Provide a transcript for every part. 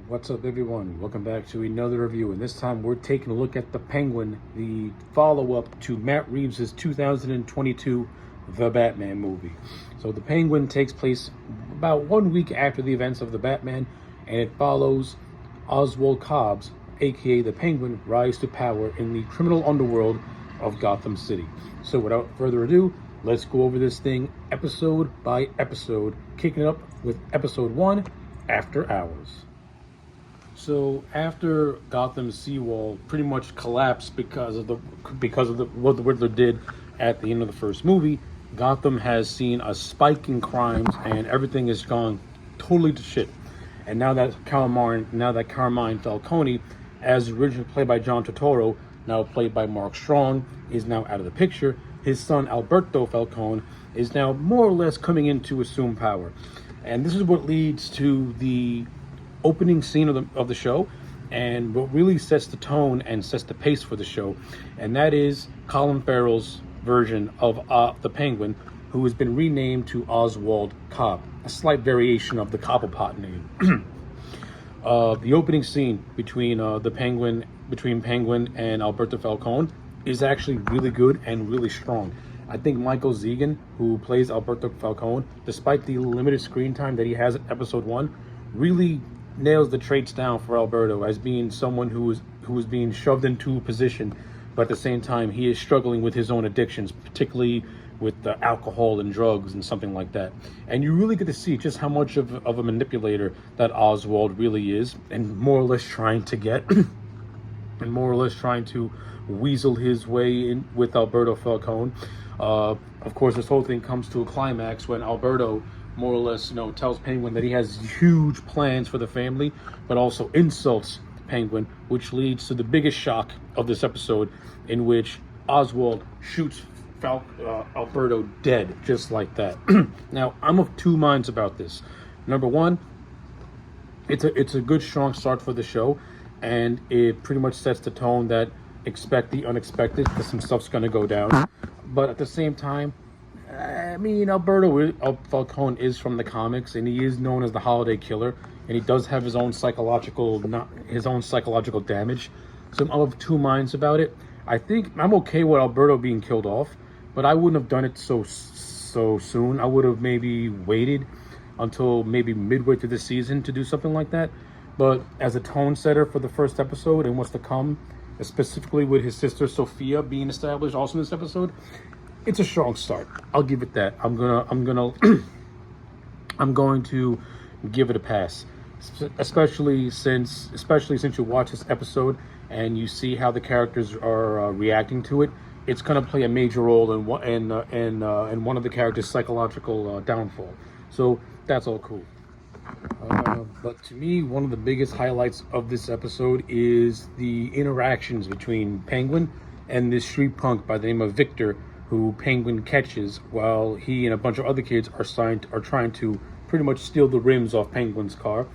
What's up, everyone? Welcome back to another review, and this time we're taking a look at The Penguin, the follow-up to Matt Reeves' 2022 The Batman movie. So The Penguin takes place about 1 week after the events of The Batman, and it follows Oswald Cobb's, aka The Penguin, rise to power in the criminal underworld of Gotham City. So without further ado, let's go over this thing episode by episode, kicking it up with episode 1, After Hours. So after Gotham's seawall pretty much collapsed because of what the Riddler did at the end of the first movie, Gotham has seen a spike in crimes and everything has gone totally to shit. And now that Carmine Falcone, as originally played by John Turturro, now played by Mark Strong, is now out of the picture, his son Alberto Falcone is now more or less coming in to assume power. And this is what leads to the opening scene of the show, and what really sets the tone and sets the pace for the show, and that is Colin Farrell's version of the Penguin, who has been renamed to Oswald Cobb, a slight variation of the Cobblepot name. The opening scene between Penguin and Alberto Falcone is actually really good and really strong. I think Michael Zegan, who plays Alberto Falcone, despite the limited screen time that he has in episode 1, really nails the traits down for Alberto as being someone who is being shoved into a position, but at the same time he is struggling with his own addictions, particularly with alcohol and drugs and something like that. And you really get to see just how much of a manipulator that Oswald really is, and more or less trying to weasel his way in with Alberto Falcone. Of course, this whole thing comes to a climax when Alberto more or less, tells Penguin that he has huge plans for the family, but also insults Penguin, which leads to the biggest shock of this episode, in which Oswald shoots Alberto dead, just like that. Now, I'm of two minds about this. Number one, it's a good, strong start for the show, and it pretty much sets the tone that expect the unexpected, because some stuff's going to go down. But at the same time, I mean, Alberto Falcone is from the comics, and he is known as the Holiday Killer, and he does have his own psychological damage. So I'm of two minds about it. I think I'm okay with Alberto being killed off, but I wouldn't have done it so soon. I would have maybe waited until maybe midway through the season to do something like that. But as a tone setter for the first episode and what's to come, specifically with his sister Sophia being established also in this episode, it's a strong start. I'll give it that. I'm going to give it a pass, especially since you watch this episode and you see how the characters are reacting to it. It's going to play a major role in one of the characters' psychological downfall. So that's all cool. But to me, one of the biggest highlights of this episode is the interactions between Penguin and this street punk by the name of Victor, who Penguin catches while he and a bunch of other kids are trying to pretty much steal the rims off Penguin's car.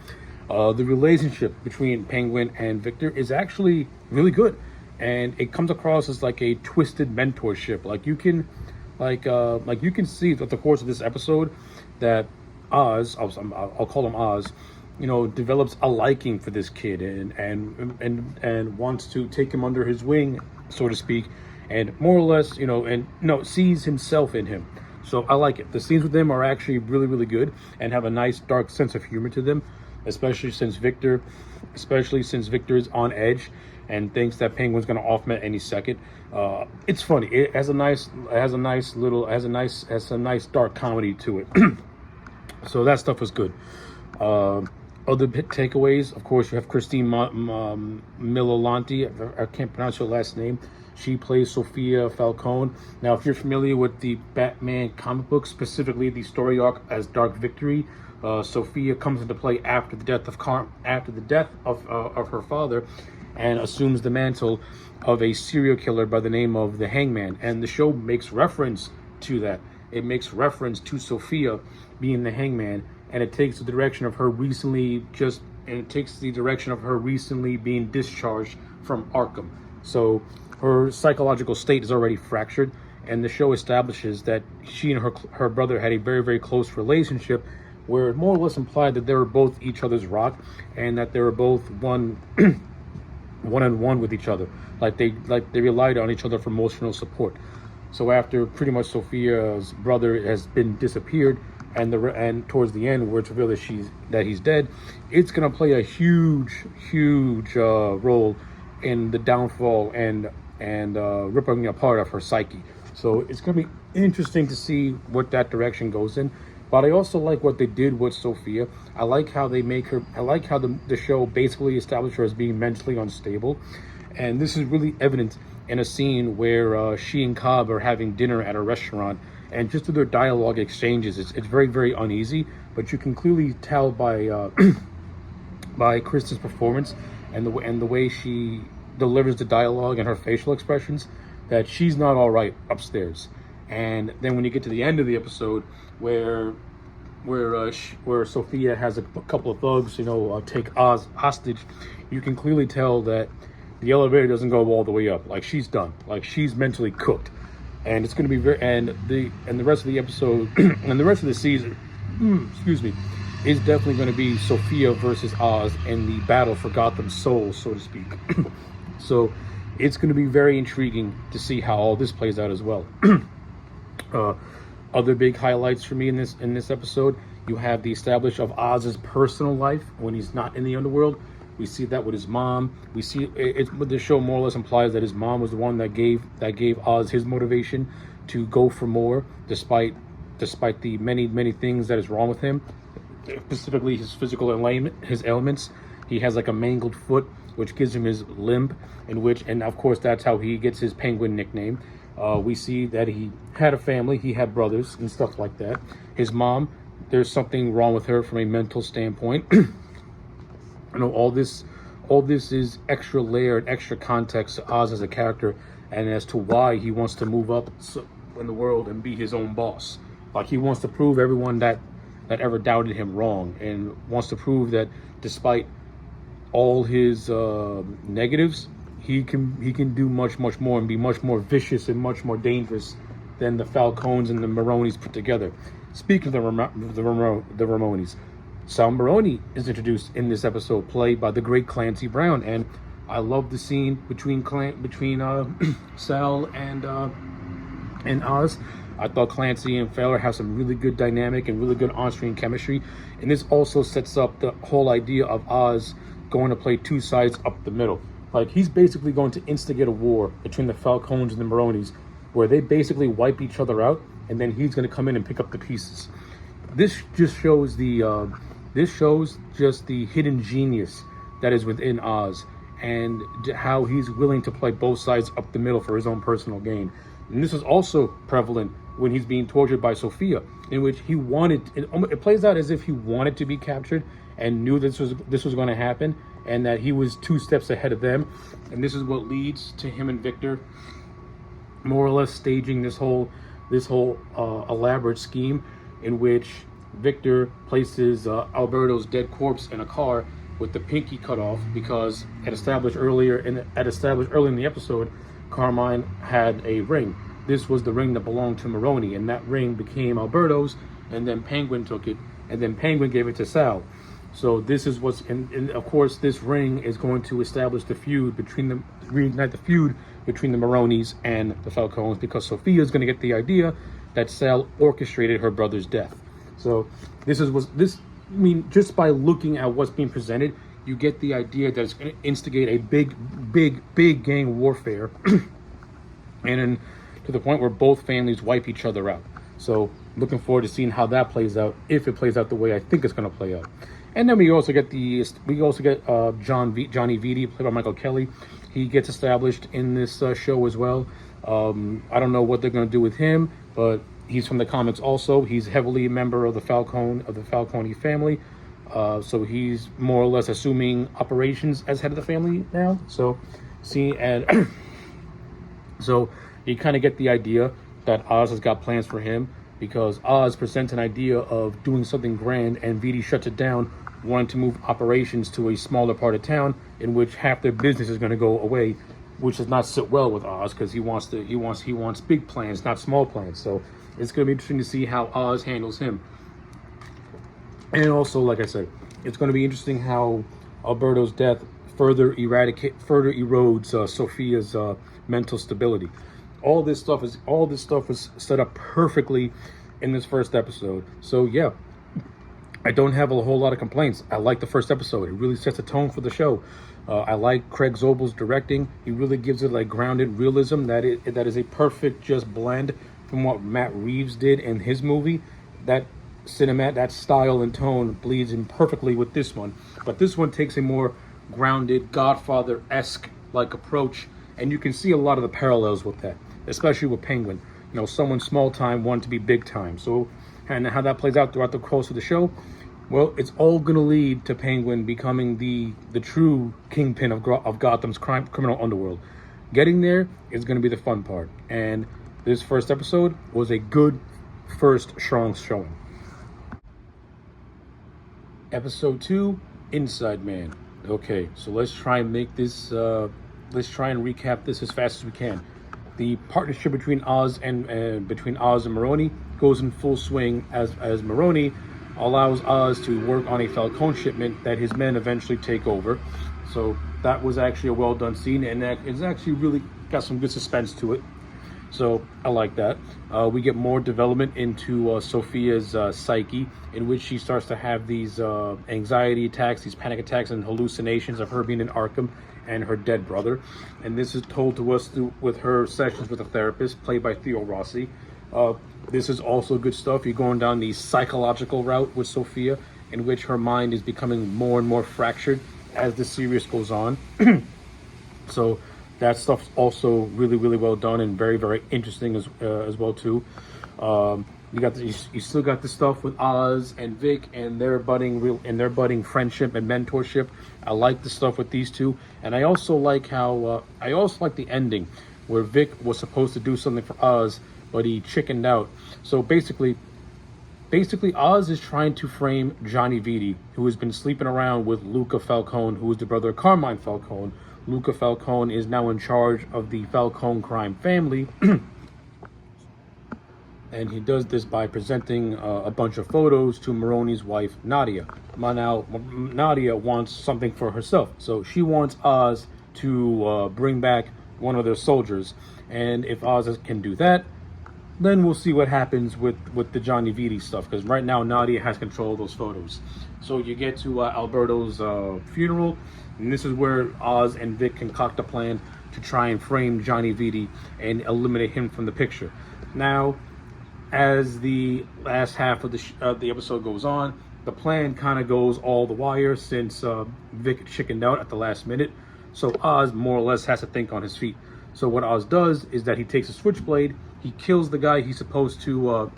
The relationship between Penguin and Victor is actually really good, and it comes across as like a twisted mentorship. You can see throughout the course of this episode that Oz, I'll call him Oz, develops a liking for this kid and wants to take him under his wing, so to speak, and more or less, sees himself in him. So I like it. The scenes with them are actually really, really good and have a nice dark sense of humor to them, especially since Victor is on edge and thinks that Penguin's going to off him at any second. It's funny. It has a nice dark comedy to it. So that stuff was good. Other takeaways, of course, you have Christine Miliolati. I can't pronounce her last name. She plays Sophia Falcone. Now, if you're familiar with the Batman comic book, specifically the story arc as Dark Victory, Sophia comes into play after the death of her father, and assumes the mantle of a serial killer by the name of the Hangman. And the show makes reference to that. It makes reference to Sophia being the Hangman, and it takes the direction of her recently being discharged from Arkham. So her psychological state is already fractured, and the show establishes that she and her brother had a very, very close relationship, where it more or less implied that they were both each other's rock, and that they were both one on one with each other. Like they relied on each other for emotional support. So after pretty much Sophia's brother has been disappeared, and towards the end where it's revealed that he's dead, it's gonna play a huge role in the downfall and ripping apart of her psyche. So it's gonna be interesting to see what that direction goes in. But I also like what they did with Sophia. I like how they make her. I like how the show basically established her as being mentally unstable, and this is really evident in a scene where she and Cobb are having dinner at a restaurant, and just through their dialogue exchanges, it's very uneasy. But you can clearly tell by by Kristen's performance and the way she delivers the dialogue and her facial expressions that she's not all right upstairs. And then when you get to the end of the episode, where Sophia has a couple of thugs, take Oz hostage, you can clearly tell that the elevator doesn't go all the way up. Like, she's done. Like, she's mentally cooked, and it's going to be the rest of the episode and the rest of the season, excuse me, is definitely going to be Sophia versus Oz in the battle for Gotham's soul, so to speak. So it's going to be very intriguing to see how all this plays out as well. Other big highlights for me in this episode, you have the establish of Oz's personal life when he's not in the underworld. We see that with his mom. We see the show more or less implies that his mom was the one that gave Oz his motivation to go for more, despite the many things that is wrong with him, specifically his physical ailments. He has like a mangled foot, which gives him his limp, and of course that's how he gets his Penguin nickname. We see that he had a family, he had brothers and stuff like that. His mom, there's something wrong with her from a mental standpoint. All this is extra layer and extra context to Oz as a character, and as to why he wants to move up in the world and be his own boss. Like, he wants to prove everyone that ever doubted him wrong, and wants to prove that despite all his negatives, he can do much more and be much more vicious and much more dangerous than the Falcones and the Maronis put together. Speaking of the Ramones, Sal Maroni is introduced in this episode, played by the great Clancy Brown, and I love the scene between Sal and Oz. I thought Clancy and Fowler have some really good dynamic and really good on-screen chemistry, and this also sets up the whole idea of Oz going to play two sides up the middle. Like, he's basically going to instigate a war between the Falcones and the Maronis, where they basically wipe each other out, and then he's going to come in and pick up the pieces. This just shows the hidden genius that is within Oz, and how he's willing to play both sides up the middle for his own personal gain. And this is also prevalent when he's being tortured by Sophia, in which it plays out as if he wanted to be captured and knew this was going to happen, and that he was 2 steps ahead of them. And this is what leads to him and Victor more or less staging this whole elaborate scheme, in which Victor places Alberto's dead corpse in a car with the pinky cut off, because as established earlier in the episode, Carmine had a ring. This was the ring that belonged to Maroni, and that ring became Alberto's, and then Penguin took it, and then Penguin gave it to Sal. So this is and of course this ring is going to establish reignite the feud between the Maronis and the Falcones, because Sophia is going to get the idea that Sal orchestrated her brother's death. So just by looking at what's being presented, you get the idea that it's going to instigate a big gang warfare, and to the point where both families wipe each other out. So looking forward to seeing how that plays out, if it plays out the way I think it's going to play out. And then we also get Johnny Vitti, played by Michael Kelly. He gets established in this show as well. I don't know what they're going to do with him, but he's from the comics also. He's heavily a member of the Falcone family. So he's more or less assuming operations as head of the family now. So so you kind of get the idea that Oz has got plans for him, because Oz presents an idea of doing something grand, and Vitti shuts it down, wanting to move operations to a smaller part of town in which half their business is going to go away, which does not sit well with Oz, because he wants big plans, not small plans. So it's going to be interesting to see how Oz handles him. And also, like I said, it's going to be interesting how Alberto's death further erodes Sophia's mental stability. All this stuff was set up perfectly in this first episode. So yeah, I don't have a whole lot of complaints. I like the first episode. It really sets a tone for the show. I like Craig Zobel's directing. He really gives it like grounded realism. That is a perfect just blend from what Matt Reeves did in his movie. That that style and tone bleeds in perfectly with this one. But this one takes a more grounded, Godfather-esque like approach, and you can see a lot of the parallels with that, especially with Penguin. You know, someone small time wanted to be big time. So, and how that plays out throughout the course of the show, well, it's all going to lead to Penguin becoming the true kingpin of Gotham's criminal underworld. Getting there is going to be the fun part. And this first episode was a good first strong showing. Episode 2, Inside Man. Okay, so let's try and make this, let's try and recap this as fast as we can. The partnership between Oz and Maroni goes in full swing as Maroni allows Oz to work on a Falcone shipment that his men eventually take over. So that was actually a well done scene, and that is actually really got some good suspense to it. So I like that. We get more development into Sophia's psyche, in which she starts to have these anxiety attacks, these panic attacks and hallucinations of her being in Arkham and her dead brother. And this is told to us with her sessions with a therapist, played by Theo Rossi. This is also good stuff. You're going down the psychological route with Sophia, in which her mind is becoming more and more fractured as the series goes on. So that stuff's also really, really well done and very, very interesting as well too. You still got the stuff with Oz and Vic and their budding friendship and mentorship. I like the stuff with these two, and I also like how I also like the ending where Vic was supposed to do something for Oz, but he chickened out. So basically Oz is trying to frame Johnny Vitti, who has been sleeping around with Luca Falcone, who is the brother of Carmine Falcone. Luca Falcone is now in charge of the Falcone crime family. And he does this by presenting a bunch of photos to Maroni's wife, Nadia. Now, Nadia wants something for herself. So she wants Oz to bring back one of their soldiers. And if Oz can do that, then we'll see what happens with the Johnny Vitti stuff. Because right now, Nadia has control of those photos. So you get to Alberto's funeral. And this is where Oz and Vic concoct a plan to try and frame Johnny Vitti and eliminate him from the picture. Now, as the last half of the episode goes on, the plan kind of goes all the wire since Vic chickened out at the last minute. So Oz more or less has to think on his feet. So what Oz does is that he takes a switchblade, he kills the guy he's supposed to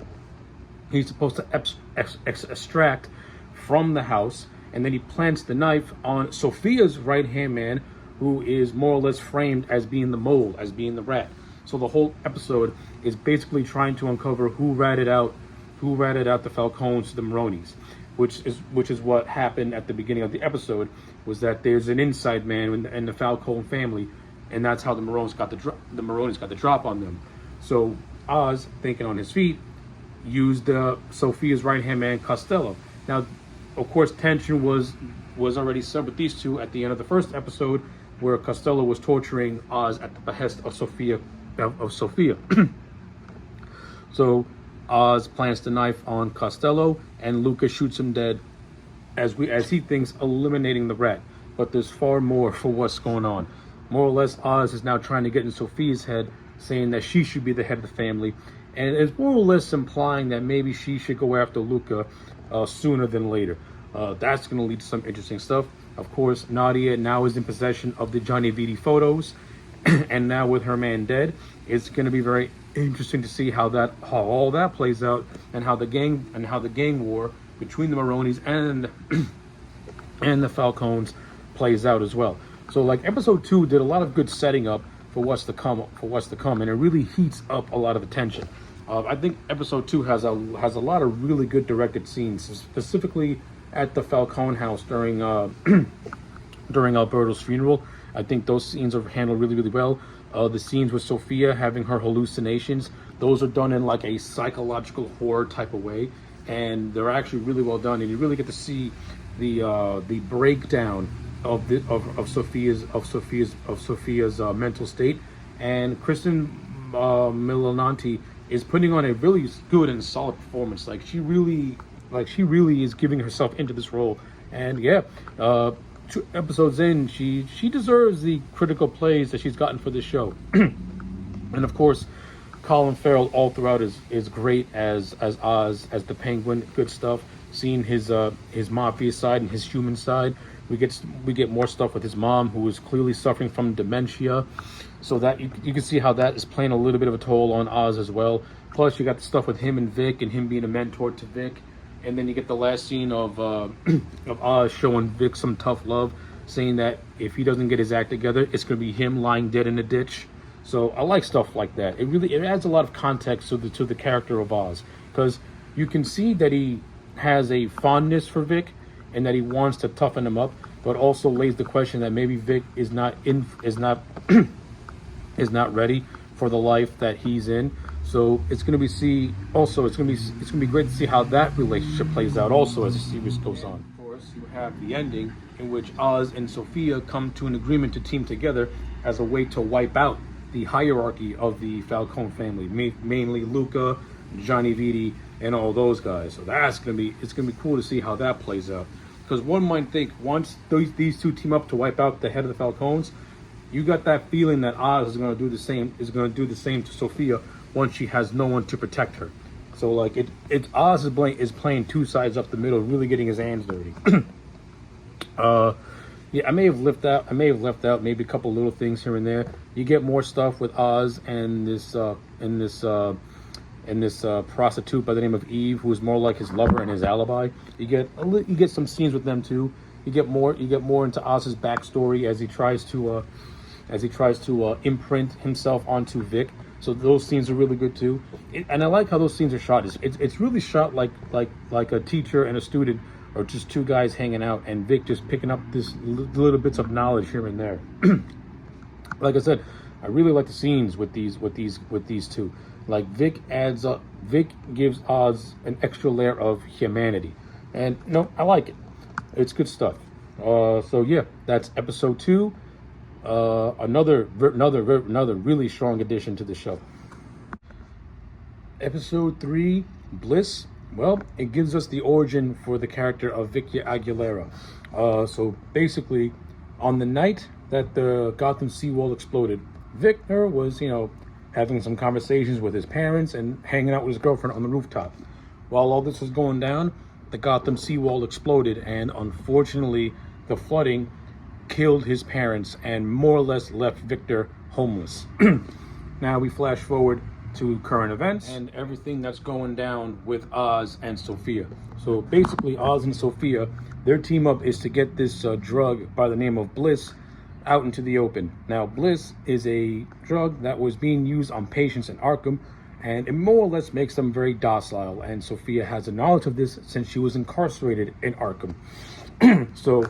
extract from the house, and then he plants the knife on Sophia's right-hand man, who is more or less framed as being the mole, as being the rat. So the whole episode is basically trying to uncover who ratted out the Falcones to the Maronis, which is what happened at the beginning of the episode, was that there's an inside man in the Falcone family, and that's how the Maronis got the drop on them. So Oz, thinking on his feet, used Sophia's right-hand man, Costello. Now, of course, tension was already set with these two at the end of the first episode, where Costello was torturing Oz at the behest of Sophia. So Oz plants the knife on Costello, and Luca shoots him dead as he thinks eliminating the rat. But there's far more for what's going on. More or less, Oz is now trying to get in Sophia's head, saying that she should be the head of the family, and it's more or less implying that maybe she should go after Luca sooner than later. That's going to lead to some interesting stuff. Of course, Nadia now is in possession of the Johnny Vitti photos, and now with her man dead, it's going to be very interesting to see how all that plays out, and how the gang war between the Maronis and the Falcones plays out as well. So, like, episode 2 did a lot of good setting up for what's to come, and it really heats up a lot of the tension. I think episode 2 has a lot of really good directed scenes, specifically at the Falcone house during Alberto's funeral. I think those scenes are handled really, really well. The scenes with Sophia having her hallucinations, those are done in like a psychological horror type of way. and they're actually really well done. And you really get to see the breakdown of Sophia's mental state. And Kristen Milioti is putting on a really good and solid performance. She really is giving herself into this role. And yeah, 2 episodes in, she deserves the critical praise that she's gotten for this show. And of course, Colin Farrell all throughout is great as Oz, as the Penguin. Good stuff. Seeing his mafia side and his human side. We get more stuff with his mom, who is clearly suffering from dementia. So that you can see how that is playing a little bit of a toll on Oz as well. Plus, you got the stuff with him and Vic, and him being a mentor to Vic. And then you get the last scene of Oz showing Vic some tough love, saying that if he doesn't get his act together, it's going to be him lying dead in a ditch. So I like stuff like that. It adds a lot of context to the character of Oz, because you can see that he has a fondness for Vic and that he wants to toughen him up, but also lays the question that maybe Vic is not ready for the life that he's in. So it's going to be great to see how that relationship plays out also as the series goes on. Of course, you have the ending in which Oz and Sophia come to an agreement to team together as a way to wipe out the hierarchy of the Falcone family, mainly Luca, Johnny Vitti, and all those guys. So it's gonna be cool to see how that plays out. Because one might think once these two team up to wipe out the head of the Falcones, you got that feeling that Oz is gonna do the same. To Sophia once she has no one to protect her. So Oz is playing two sides up the middle, really getting his hands dirty. Yeah, I may have left out maybe a couple little things here and there. You get more stuff with Oz and this prostitute by the name of Eve, who is more like his lover and his alibi. You get some scenes with them too. You get more into Oz's backstory as he tries to imprint himself onto Vic. So those scenes are really good too. And I like how those scenes are shot. It's really shot like a teacher and a student, or just two guys hanging out, and Vic just picking up this little bits of knowledge here and there. Like I said, I really like the scenes with these two. Like Vic gives Oz an extra layer of humanity, and I like it. It's good stuff. So yeah, that's episode 2. Another really strong addition to the show. Episode 3, Bliss. Well, it gives us the origin for the character of Victor Aguilera. So basically, on the night that the Gotham seawall exploded, Victor was, having some conversations with his parents and hanging out with his girlfriend on the rooftop. While all this was going down, the Gotham seawall exploded, and unfortunately, the flooding killed his parents and more or less left Victor homeless. Now we flash forward to current events and everything that's going down with Oz and Sophia. So basically, Oz and Sophia, their team up is to get this drug by the name of Bliss out into the open. Now, Bliss is a drug that was being used on patients in Arkham, and it more or less makes them very docile. And Sophia has a knowledge of this since she was incarcerated in Arkham. So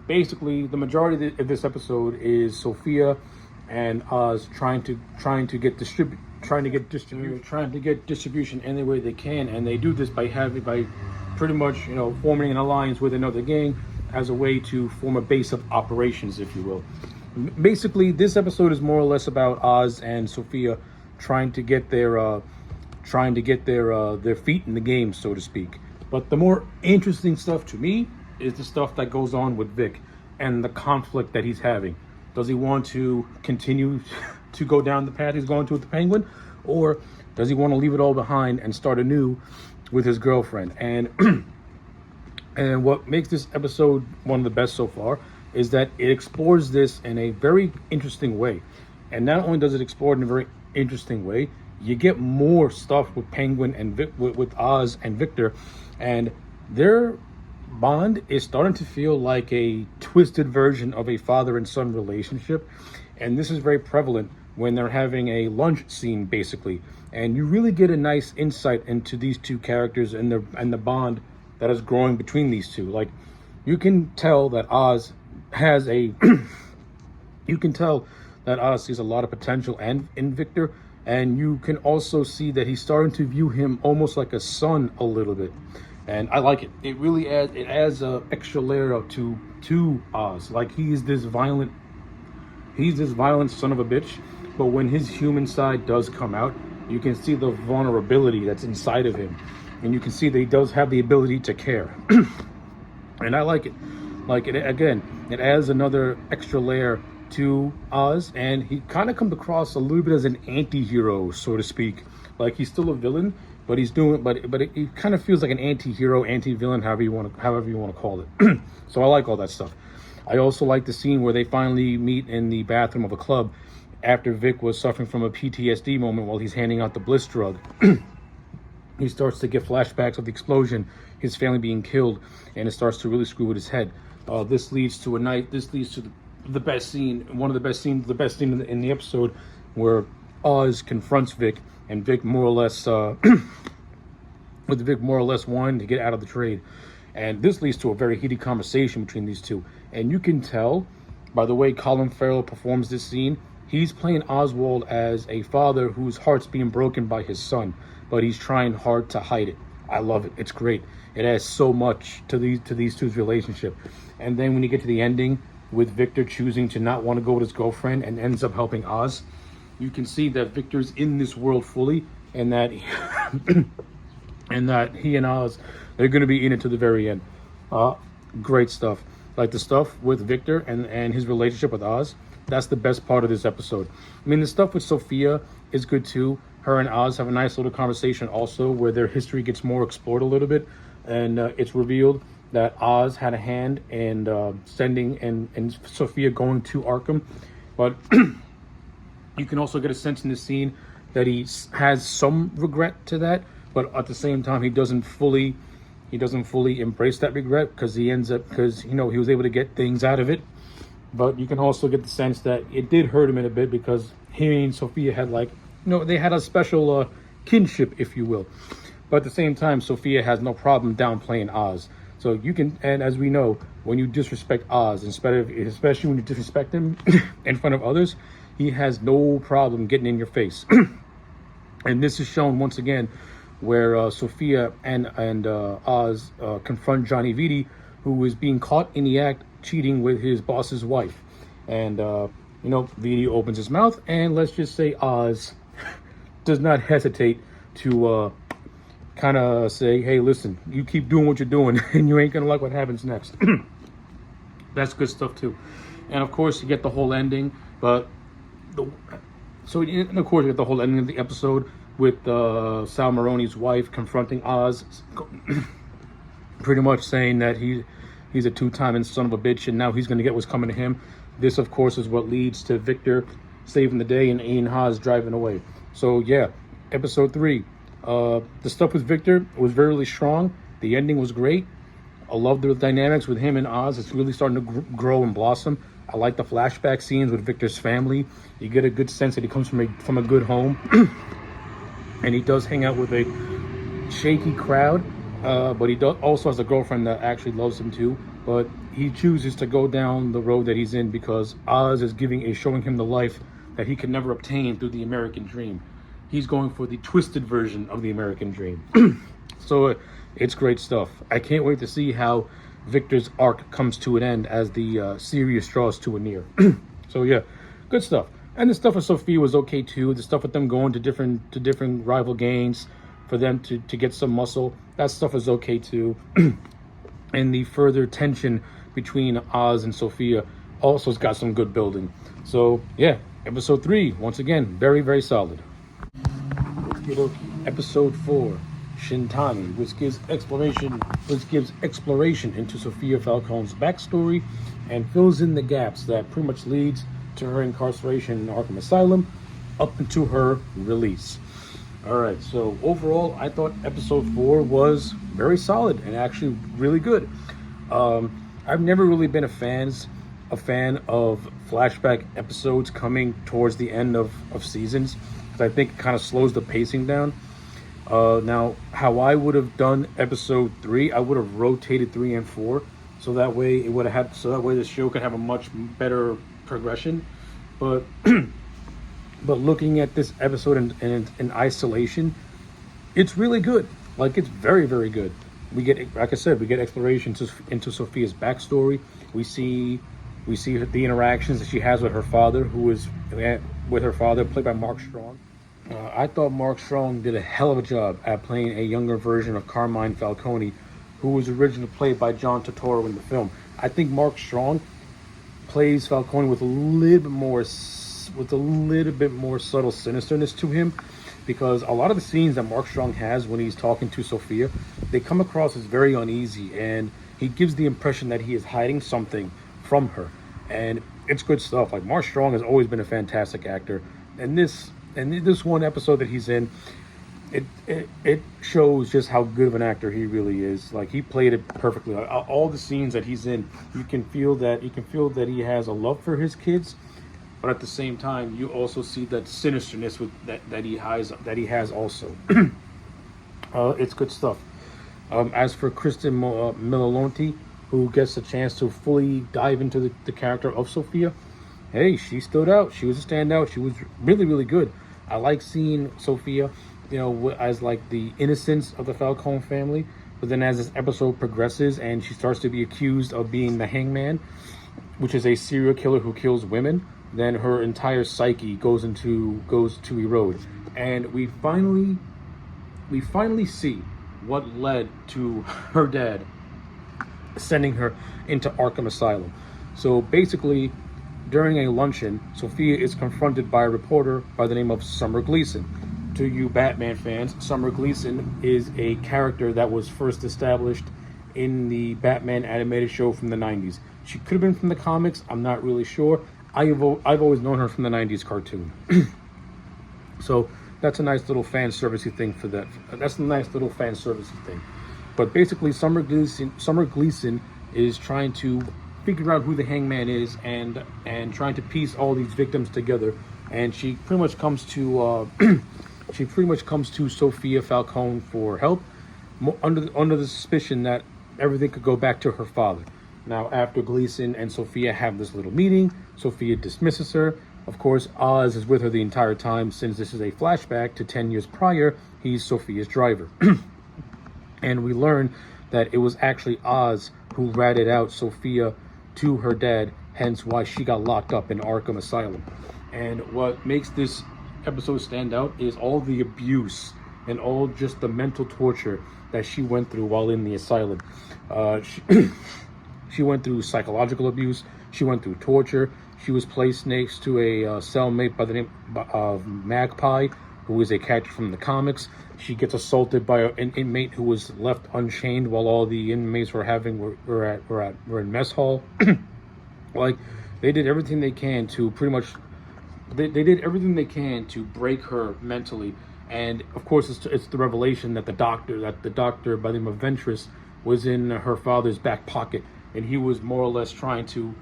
basically, the majority of this episode is Sophia and Oz trying to get distribution any way they can, and they do this by pretty much forming an alliance with another gang as a way to form a base of operations, if you will. Basically, this episode is more or less about Oz and Sophia trying to get their feet in the game, so to speak. But the more interesting stuff to me is the stuff that goes on with Vic and the conflict that he's having. Does he want to continue to go down the path he's going to with the Penguin, or does he want to leave it all behind and start anew with his girlfriend? And and what makes this episode one of the best so far is that it explores this in a very interesting way. And not only does it explore it in a very interesting way, you get more stuff with Penguin and with Oz and Victor, and their bond is starting to feel like a twisted version of a father and son relationship. And this is very prevalent when they're having a lunch scene, basically. And you really get a nice insight into these two characters and the bond that is growing between these two. Like, you can tell that Oz has a you can tell that Oz sees a lot of potential in Victor, And you can also see that he's starting to view him almost like a son a little bit. And I like it. It really adds a extra layer to Oz. Like he's this violent son of a bitch. But when his human side does come out, you can see the vulnerability that's inside of him. And you can see that he does have the ability to care. And I like it. Like it again, it adds another extra layer to Oz, and he kind of comes across a little bit as an anti-hero, so to speak. Like he's still a villain, but he's doing but it kind of feels like an anti-hero, anti-villain, however you want to call it. So I like all that stuff. I also like the scene where they finally meet in the bathroom of a club after Vic was suffering from a PTSD moment while he's handing out the Bliss drug. He starts to get flashbacks of the explosion, his family being killed, and it starts to really screw with his head. This leads to the best scene, the best scene in the episode, where Oz confronts Vic, and Vic more or less wanting to get out of the trade. And this leads to a very heated conversation between these two. And you can tell by the way Colin Farrell performs this scene, he's playing Oswald as a father whose heart's being broken by his son, but he's trying hard to hide it. I love it. It's great. It adds so much to these two's relationship. And then when you get to the ending, with Victor choosing to not want to go with his girlfriend and ends up helping Oz, you can see that Victor's in this world fully, and that and that he and Oz, they're going to be in it to the very end. Great stuff. Like the stuff with Victor and his relationship with Oz, that's the best part of this episode. I mean, the stuff with Sophia is good too. Her and Oz have a nice little conversation also, where their history gets more explored a little bit, and it's revealed that Oz had a hand in sending and Sophia going to Arkham. But you can also get a sense in the scene that he has some regret to that, but at the same time he doesn't fully embrace that regret, because he was able to get things out of it. But you can also get the sense that it did hurt him in a bit, because he and Sophia had they had a special kinship, if you will. But at the same time, Sophia has no problem downplaying Oz. So you can, and as we know, when you disrespect Oz, especially when you disrespect him in front of others, he has no problem getting in your face. And this is shown once again, where Sophia and Oz confront Johnny Vitti, who is being caught in the act cheating with his boss's wife. And Vitti opens his mouth, and let's just say Oz does not hesitate to kind of say, hey, listen, you keep doing what you're doing and you ain't gonna like what happens next. That's good stuff too. And of course you get the whole ending, of course you get the whole ending of the episode with Sal Maroni's wife confronting Oz, pretty much saying that he's a two-time son of a bitch, and now he's gonna get what's coming to him. This of course is what leads to Victor saving the day and Ian Haas driving away. So yeah, episode 3. The stuff with Victor was very strong. The ending was great. I love the dynamics with him and Oz. It's really starting to grow and blossom. I like the flashback scenes with Victor's family. You get a good sense that he comes from a good home. And he does hang out with a shaky crowd. But he also has a girlfriend that actually loves him too. But he chooses to go down the road that he's in, because Oz is showing him the life that he can never obtain through the American dream. He's going for the twisted version of the American dream. So it's great stuff. I can't wait to see how Victor's arc comes to an end as the series draws to a near. So yeah, good stuff. And the stuff with Sophia was okay too. The stuff with them going to different rival gangs for them to get some muscle, that stuff is okay too. And the further tension between Oz and Sophia also has got some good building. So yeah, episode 3, once again, very, very solid. Episode 4, Shintani, which gives exploration into Sophia Falcone's backstory and fills in the gaps that pretty much leads to her incarceration in Arkham Asylum up into her release. Alright, so overall I thought episode 4 was very solid and actually really good. I've never really been a fan of flashback episodes coming towards the end of seasons, because I think it kind of slows the pacing down. Now, how I would have done episode 3, I would have rotated 3 and 4, so that way the show could have a much better progression. But But looking at this episode in isolation, it's really good. Like, it's very, very good. We get, like I said, we get exploration into Sophia's backstory. We see the interactions that she has with her father, played by Mark Strong. I thought Mark Strong did a hell of a job at playing a younger version of Carmine Falcone, who was originally played by John Turturro in the film. I think Mark Strong plays Falcone with a little bit more subtle sinisterness to him, because a lot of the scenes that Mark Strong has when he's talking to Sophia, they come across as very uneasy, and he gives the impression that he is hiding something from her, and it's good stuff. Like, Mark Strong has always been a fantastic actor, and this one episode that he's in, it shows just how good of an actor he really is. Like, he played it perfectly. Like, all the scenes that he's in, you can feel that he has a love for his kids, but at the same time, you also see that sinisterness that he has also. It's good stuff. As for Kristen Mililonti, who gets a chance to fully dive into the character of Sophia, hey, she stood out. She was a standout. She was really, really good. I like seeing Sophia, as like the innocence of the Falcone family. But then as this episode progresses and she starts to be accused of being the hangman, which is a serial killer who kills women, then her entire psyche goes to erode. And we finally see what led to her dad sending her into Arkham Asylum. So basically, during a luncheon, Sophia is confronted by a reporter by the name of Summer Gleason. To you Batman fans, Summer Gleason is a character that was first established in the Batman animated show from the 90s. She could have been from the comics, I'm not really sure. I've always known her from the 90s cartoon. So that's a nice little fan servicey thing for that. That's a nice little fan servicey thing. But basically, Summer Gleason is trying to figure out who the hangman is and trying to piece all these victims together. And she pretty much comes to Sophia Falcone for help, under the suspicion that everything could go back to her father. Now, after Gleason and Sophia have this little meeting, Sophia dismisses her. Of course, Oz is with her the entire time, since this is a flashback to 10 years prior. He's Sophia's driver. And we learn that it was actually Oz who ratted out Sophia to her dad, hence why she got locked up in Arkham Asylum. And what makes this episode stand out is all the abuse and all just the mental torture that she went through while in the asylum. She went through psychological abuse. She went through torture. She was placed next to a cellmate by the name of Magpie, who is a character from the comics. She gets assaulted by an inmate who was left unchained while all the inmates were in mess hall. Like, they did everything they can to pretty much. They did everything they can to break her mentally, and of course it's the revelation that the doctor by the name of Ventress was in her father's back pocket, and he was more or less trying to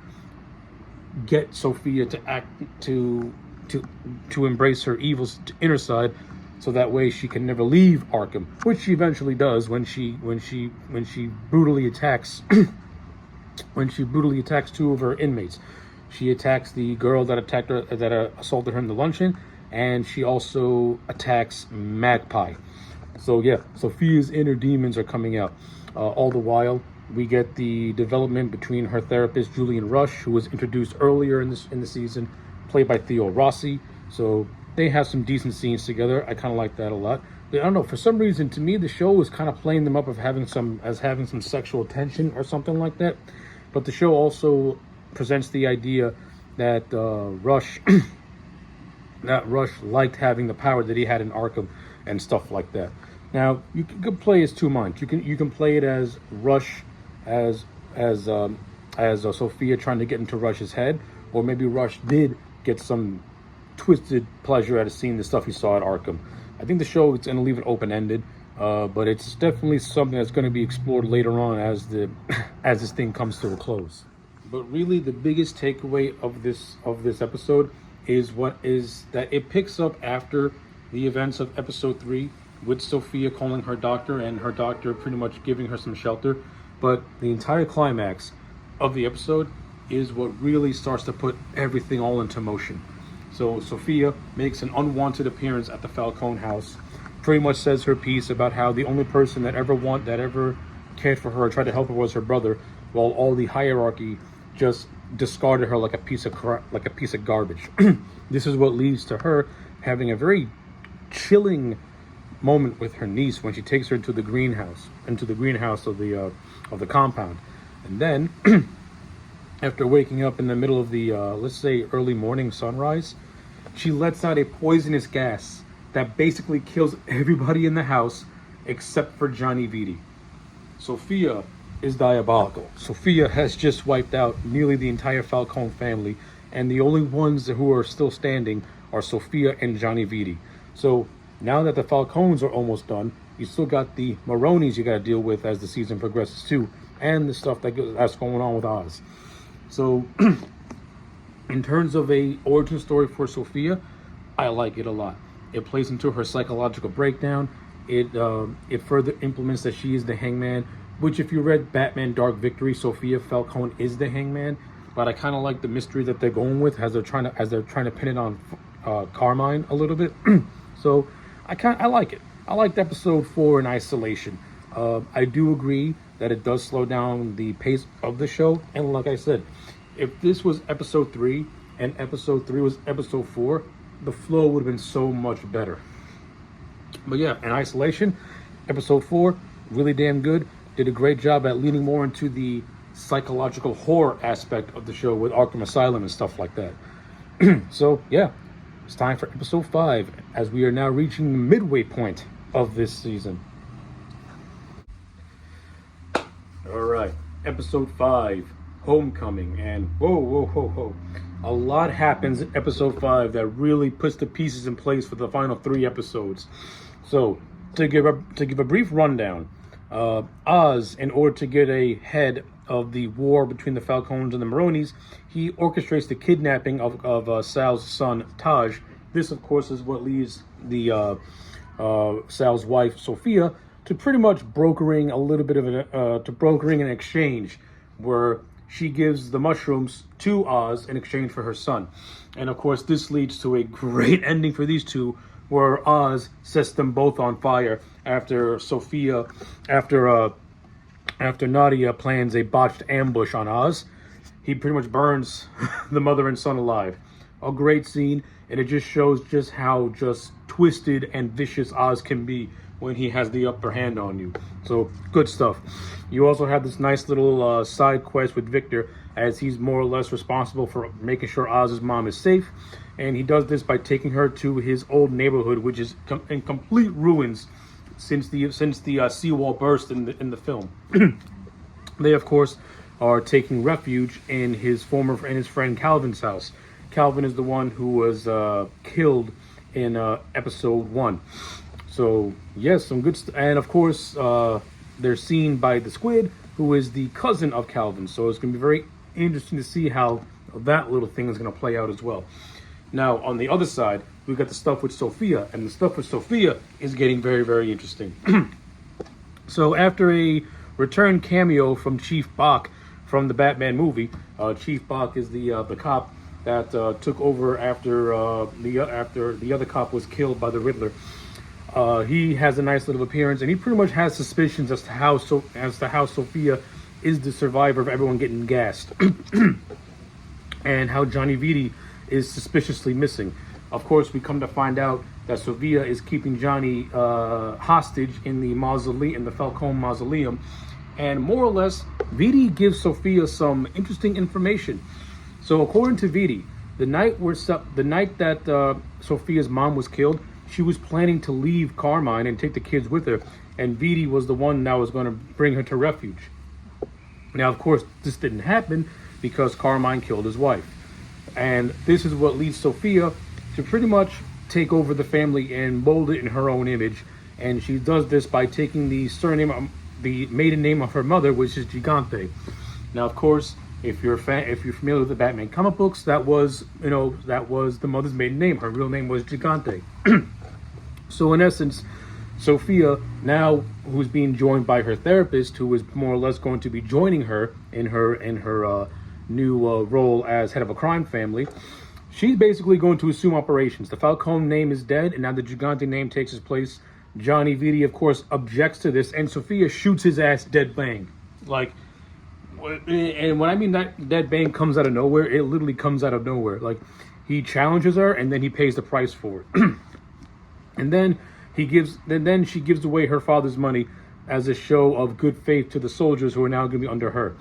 get Sophia to embrace her evil inner side, so that way she can never leave Arkham, which she eventually does when she brutally attacks two of her inmates. She attacks the girl that assaulted her in the luncheon, and she also attacks Magpie. So yeah, Sophia's inner demons are coming out. All the while, we get the development between her therapist Julian Rush, who was introduced earlier in the season, played by Theo Rossi. So they have some decent scenes together. I kind of like that a lot. I don't know, for some reason, to me, the show was kind of playing them up as having some sexual tension or something like that. But the show also presents the idea that Rush liked having the power that he had in Arkham and stuff like that. Now, you can play as two minds. You can play it as Rush, as Sophia trying to get into Rush's head, or maybe Rush did get some twisted pleasure out of seeing the stuff he saw at Arkham. I think the show is going to leave it open-ended, but it's definitely something that's going to be explored later on as this thing comes to a close. But really, the biggest takeaway of this episode is that it picks up after the events of episode 3, with Sophia calling her doctor and her doctor pretty much giving her some shelter. But the entire climax of the episode is what really starts to put everything all into motion. So Sophia makes an unwanted appearance at the Falcone house. Pretty much says her piece about how the only person that ever cared for her or tried to help her was her brother, while all the hierarchy just discarded her like a piece of garbage. This is what leads to her having a very chilling moment with her niece when she takes her into the greenhouse of the compound. And then after waking up in the middle of the let's say early morning sunrise, she lets out a poisonous gas that basically kills everybody in the house except for Johnny Vitti. Sophia is diabolical. Sophia has just wiped out nearly the entire Falcone family, and the only ones who are still standing are Sophia and Johnny Vitti. So now that the Falcones are almost done, you still got the Maronis you got to deal with as the season progresses too, and the stuff that's going on with Oz. So in terms of a origin story for Sophia, I like it a lot. It plays into her psychological breakdown. It further implements that she is the Hangman, which if you read Batman Dark Victory, Sophia Falcone is the Hangman. But I kind of like the mystery that they're going with as they're trying to pin it on Carmine a little bit. So I like it. I liked episode 4 in isolation. I do agree that it does slow down the pace of the show. And like I said, if this was episode 3 and episode 3 was episode 4, the flow would have been so much better. But yeah, in isolation, episode 4, really damn good. Did a great job at leaning more into the psychological horror aspect of the show with Arkham Asylum and stuff like that. So yeah, it's time for episode 5, as we are now reaching the midway point of this season. All right, episode 5, Homecoming. And whoa. A lot happens in episode 5 that really puts the pieces in place for the final 3 episodes. So, to give a brief rundown, Oz, in order to get ahead of the war between the Falcones and the Maronis, he orchestrates the kidnapping of Sal's son, Taj. This, of course, is what leads the Sal's wife, Sophia, to pretty much brokering an exchange where she gives the mushrooms to Oz in exchange for her son. And of course, this leads to a great ending for these two, where Oz sets them both on fire after Nadia plans a botched ambush on Oz. He pretty much burns the mother and son alive. A great scene, and it just shows just how just twisted and vicious Oz can be when he has the upper hand on you. So, good stuff. You also have this nice little side quest with Victor, as he's more or less responsible for making sure Oz's mom is safe. And he does this by taking her to his old neighborhood, which is in complete ruins since the seawall burst in the film. They, of course, are taking refuge in his friend Calvin's house. Calvin is the one who was killed in episode 1. So, yes, some good stuff. And, of course, they're seen by the Squid, who is the cousin of Calvin. So it's going to be very interesting to see how that little thing is going to play out as well. Now, on the other side, we've got the stuff with Sophia. And the stuff with Sophia is getting very, very interesting. So, after a return cameo from Chief Bach from the Batman movie, Chief Bach is the cop that took over after the other cop was killed by the Riddler. He has a nice little appearance, and he pretty much has suspicions as to how Sophia is the survivor of everyone getting gassed, and how Johnny Vitti is suspiciously missing. Of course, we come to find out that Sophia is keeping Johnny hostage in the Falcone mausoleum, and more or less, Vitti gives Sophia some interesting information. So, according to Vitti, the night that Sophia's mom was killed, she was planning to leave Carmine and take the kids with her, and Vitti was the one that was going to bring her to refuge. Now, of course, this didn't happen because Carmine killed his wife. And this is what leads Sophia to pretty much take over the family and mold it in her own image. And she does this by taking the maiden name of her mother, which is Gigante. Now, of course, if you're familiar with the Batman comic books, that was the mother's maiden name. Her real name was Gigante. So in essence, Sophia, now who's being joined by her therapist, who is more or less going to be joining her in her new role as head of a crime family, she's basically going to assume operations. The Falcone name is dead, and now the Gigante name takes his place. Johnny Vitti, of course, objects to this, and Sophia shoots his ass dead bang. Like, and when I mean that dead bang comes out of nowhere, it literally comes out of nowhere. Like, he challenges her, and then he pays the price for it. And then then she gives away her father's money as a show of good faith to the soldiers who are now going to be under her.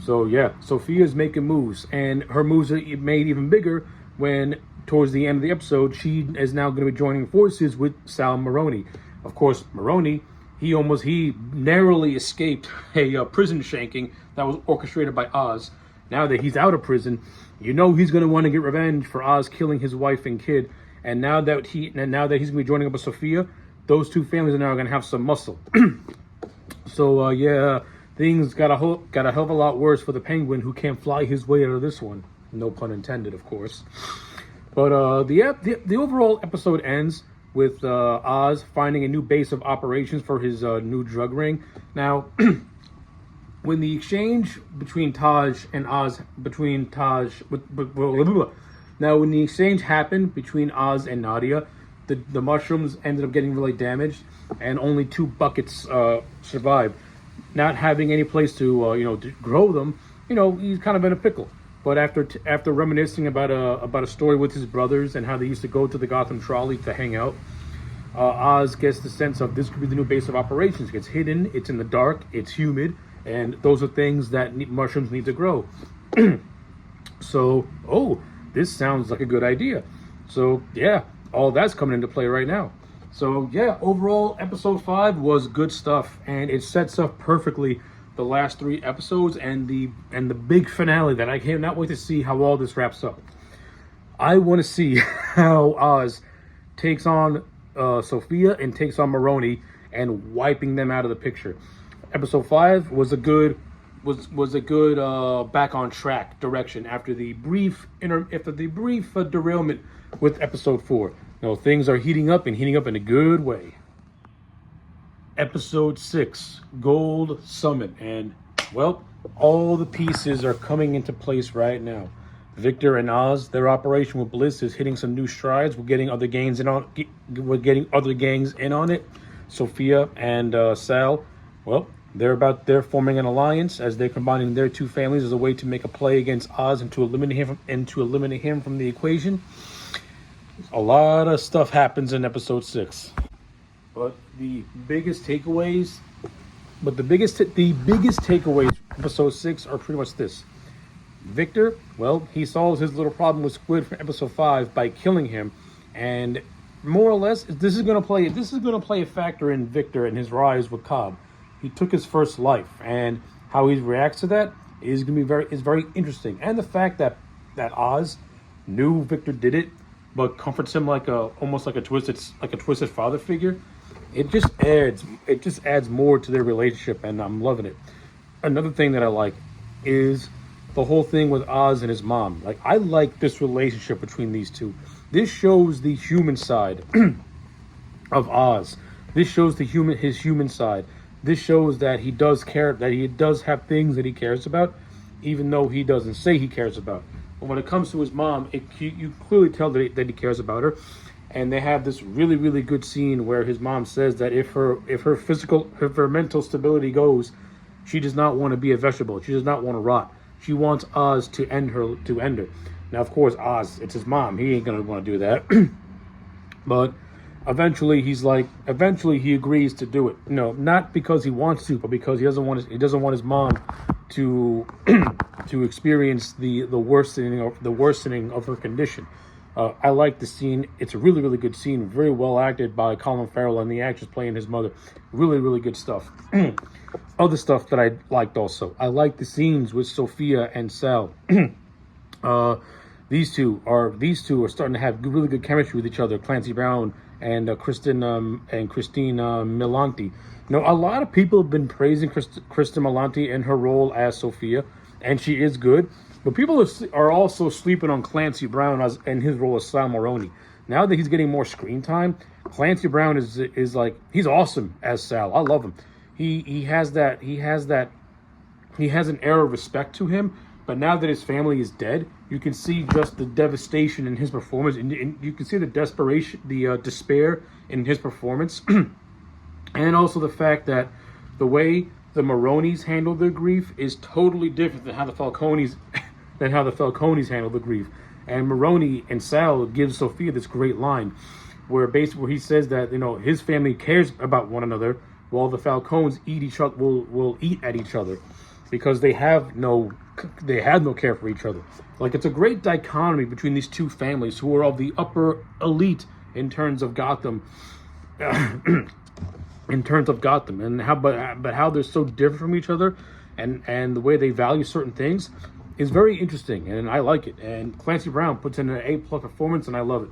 So yeah, Sophia's making moves, and her moves are made even bigger when, towards the end of the episode, she is now going to be joining forces with Sal Maroni. Of course, Maroni, he narrowly escaped a prison shanking that was orchestrated by Oz. Now that he's out of prison, he's going to want to get revenge for Oz killing his wife and kid. And now that he's going to be joining up with Sophia, those two families are now going to have some muscle. So yeah, things got a hell of a lot worse for the Penguin, who can't fly his way out of this one. No pun intended, of course. But the overall episode ends with Oz finding a new base of operations for his new drug ring. Now, when the exchange between when the exchange happened between Oz and Nadia, the mushrooms ended up getting really damaged, and only 2 buckets survived. Not having any place to to grow them, he's kind of in a pickle. But after reminiscing about a story with his brothers and how they used to go to the Gotham Trolley to hang out, Oz gets the sense of this could be the new base of operations. It's hidden, it's in the dark, it's humid, and those are things that mushrooms need to grow. So, this sounds like a good idea. So yeah, all that's coming into play right now. So yeah, overall, episode 5 was good stuff, and it sets up perfectly the last 3 episodes and the big finale that I cannot wait to see how all this wraps up. I want to see how Oz takes on Sophia and takes on Maroni and wiping them out of the picture. Episode 5 was a good back on track direction after the brief derailment with episode 4. Things are heating up in a good way. Episode 6, Gold Summit, and well, all the pieces are coming into place right now. Victor and Oz, their operation with Bliss is hitting some new strides. We're getting other gangs in on it. Sophia and Sal, well, they're forming an alliance as they're combining their 2 families as a way to make a play against Oz and to eliminate him from the equation. A lot of stuff happens in episode 6. But the biggest takeaways from episode 6 are pretty much this. Victor, well, he solves his little problem with Squid from episode 5 by killing him, and more or less, this is going to play a factor in Victor and his rise with Cobb. He took his first life, and how he reacts to that is going to be very interesting. And the fact that Oz knew Victor did it, but comforts him almost like a twisted father figure. It just adds more to their relationship, and I'm loving it. Another thing that I like is the whole thing with Oz and his mom. Like, I like this relationship between these two. This shows the human side of Oz. This shows his human side. This shows that he does care, that he does have things that he cares about, even though he doesn't say he cares about. But when it comes to his mom, you clearly tell that he cares about her. And they have this really, really good scene where his mom says that if her mental stability goes, she does not want to be a vegetable. She does not want to rot. She wants Oz to end her. Now, of course, Oz, it's his mom. He ain't gonna want to do that. But eventually he agrees to do it. No, not because he wants to, but because he doesn't want his mom to to experience the worsening of her condition. I like the scene. It's a really, really good scene. Very well acted by Colin Farrell and the actress playing his mother. Really, really good stuff. Other stuff that I liked also. I like the scenes with Sophia and Sal. These two are starting to have really good chemistry with each other. Clancy Brown and Christine Milianti. A lot of people have been praising Kristen Milianti and her role as Sophia, and she is good. But people are also sleeping on Clancy Brown and his role as Sal Maroni. Now that he's getting more screen time, Clancy Brown is he's awesome as Sal. I love him. He has an air of respect to him But now that his family is dead, you can see just the devastation in his performance, and you can see the desperation, the despair in his performance, and also the fact that the way the Maronis handle their grief is totally different than how the Falcones handle the grief. And Maroni and Sal gives Sophia this great line, where he says that his family cares about one another, while the Falcones will eat at each other, because they have no care for each other. Like, it's a great dichotomy between these two families who are of the upper elite in terms of Gotham, and how they're so different from each other, and the way they value certain things is very interesting, and I like it. And Clancy Brown puts in an A+ performance, and I love it.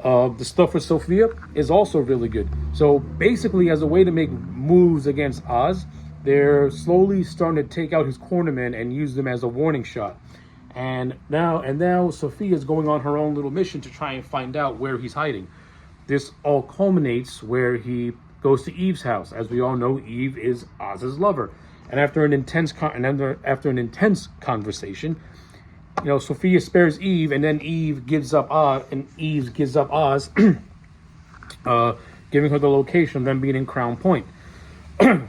The stuff with Sophia is also really good. So basically, as a way to make moves against Oz, they're slowly starting to take out his cornermen and use them as a warning shot. And now Sophia is going on her own little mission to try and find out where he's hiding. This all culminates where he goes to Eve's house. As we all know, Eve is Oz's lover. And after an intense conversation, Sophia spares Eve, and then Eve gives up Oz, giving her the location of them being in Crown Point.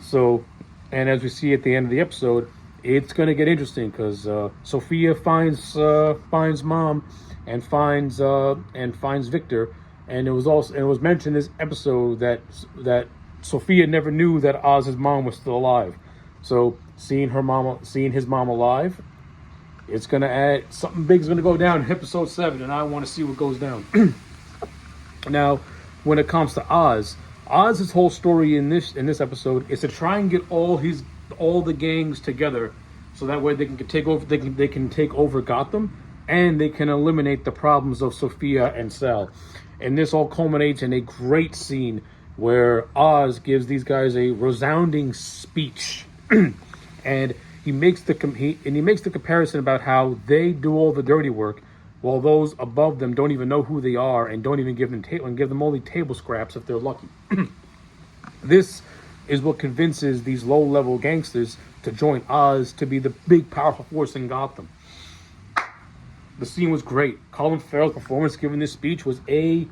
So, and as we see at the end of the episode, it's going to get interesting, because Sophia finds Mom and finds Victor, and it was mentioned in this episode that Sophia never knew that Oz's mom was still alive. So seeing his mom alive, it's gonna add something big's gonna go down in episode 7, and I want to see what goes down. Now, when it comes to Oz's whole story in this episode is to try and get all the gangs together, so that way they can take over Gotham, and they can eliminate the problems of Sophia and Sal. And this all culminates in a great scene where Oz gives these guys a resounding speech. And he makes the comparison about how they do all the dirty work, while those above them don't even know who they are and don't even give them only table scraps if they're lucky. This is what convinces these low-level gangsters to join Oz to be the big, powerful force in Gotham. The scene was great. Colin Farrell's performance given this speech was A+.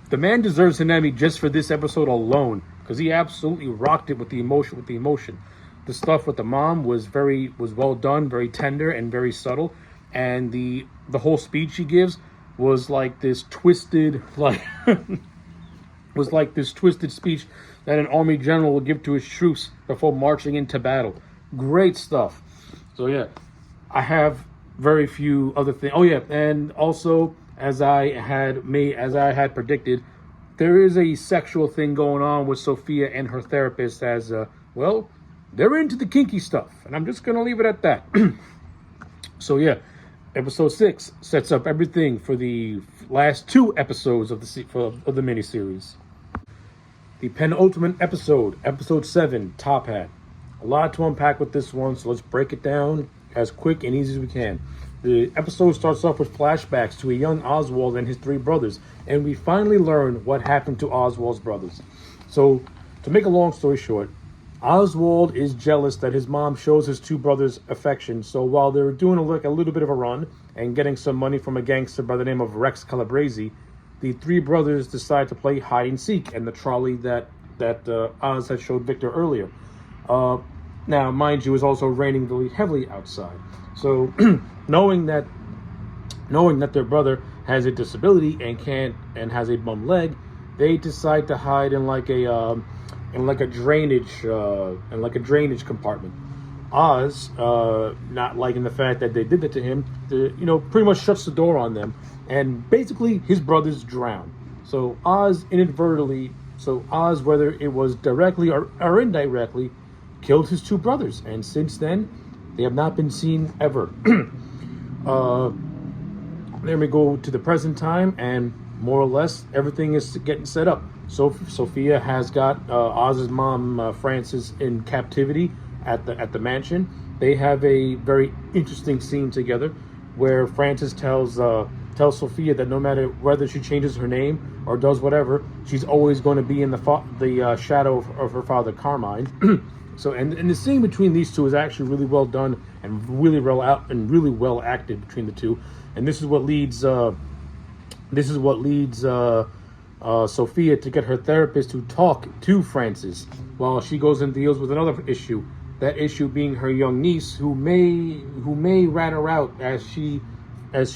The man deserves an Emmy just for this episode alone, because he absolutely rocked it with the emotion. The stuff with the mom was well done, very tender and very subtle, and the whole speech he gives was like this twisted speech that an army general would give to his troops before marching into battle. Great stuff. So yeah, I have very few other things. Oh yeah, and also as I had predicted, there is a sexual thing going on with Sophia and her therapist, as they're into the kinky stuff, and I'm just gonna leave it at that. So yeah, episode 6 sets up everything for the last 2 episodes of the miniseries. The penultimate episode, episode 7, Top Hat. A lot to unpack with this one, so let's break it down as quick and easy as we can. The episode starts off with flashbacks to a young Oswald and his 3 brothers, and we finally learn what happened to Oswald's brothers. So, to make a long story short, Oswald is jealous that his mom shows his 2 brothers affection, so while they're doing a little bit of a run and getting some money from a gangster by the name of Rex Calabrese, the 3 brothers decide to play hide and seek in the trolley that Oz had showed Victor earlier. Now, mind you, it's also raining really heavily outside. So, knowing that their brother has a disability and has a bum leg, they decide to hide in a drainage compartment. Oz, not liking the fact that they did that to him, pretty much shuts the door on them, and basically his brothers drown. So Oz, whether it was directly or indirectly, killed his 2 brothers, and since then they have not been seen ever. Then we go to the present time, and more or less everything is getting set up. So Sophia has got Oz's mom, Frances, in captivity at the mansion. They have a very interesting scene together, where Frances tells Sophia that no matter whether she changes her name or does whatever, she's always going to be in the shadow of her father, Carmine. So and the scene between these two is actually really well done and really well out and really well acted between the two. And this is what leads Sophia to get her therapist to talk to Frances while she goes and deals with another issue. That issue being her young niece, who may rat her out as she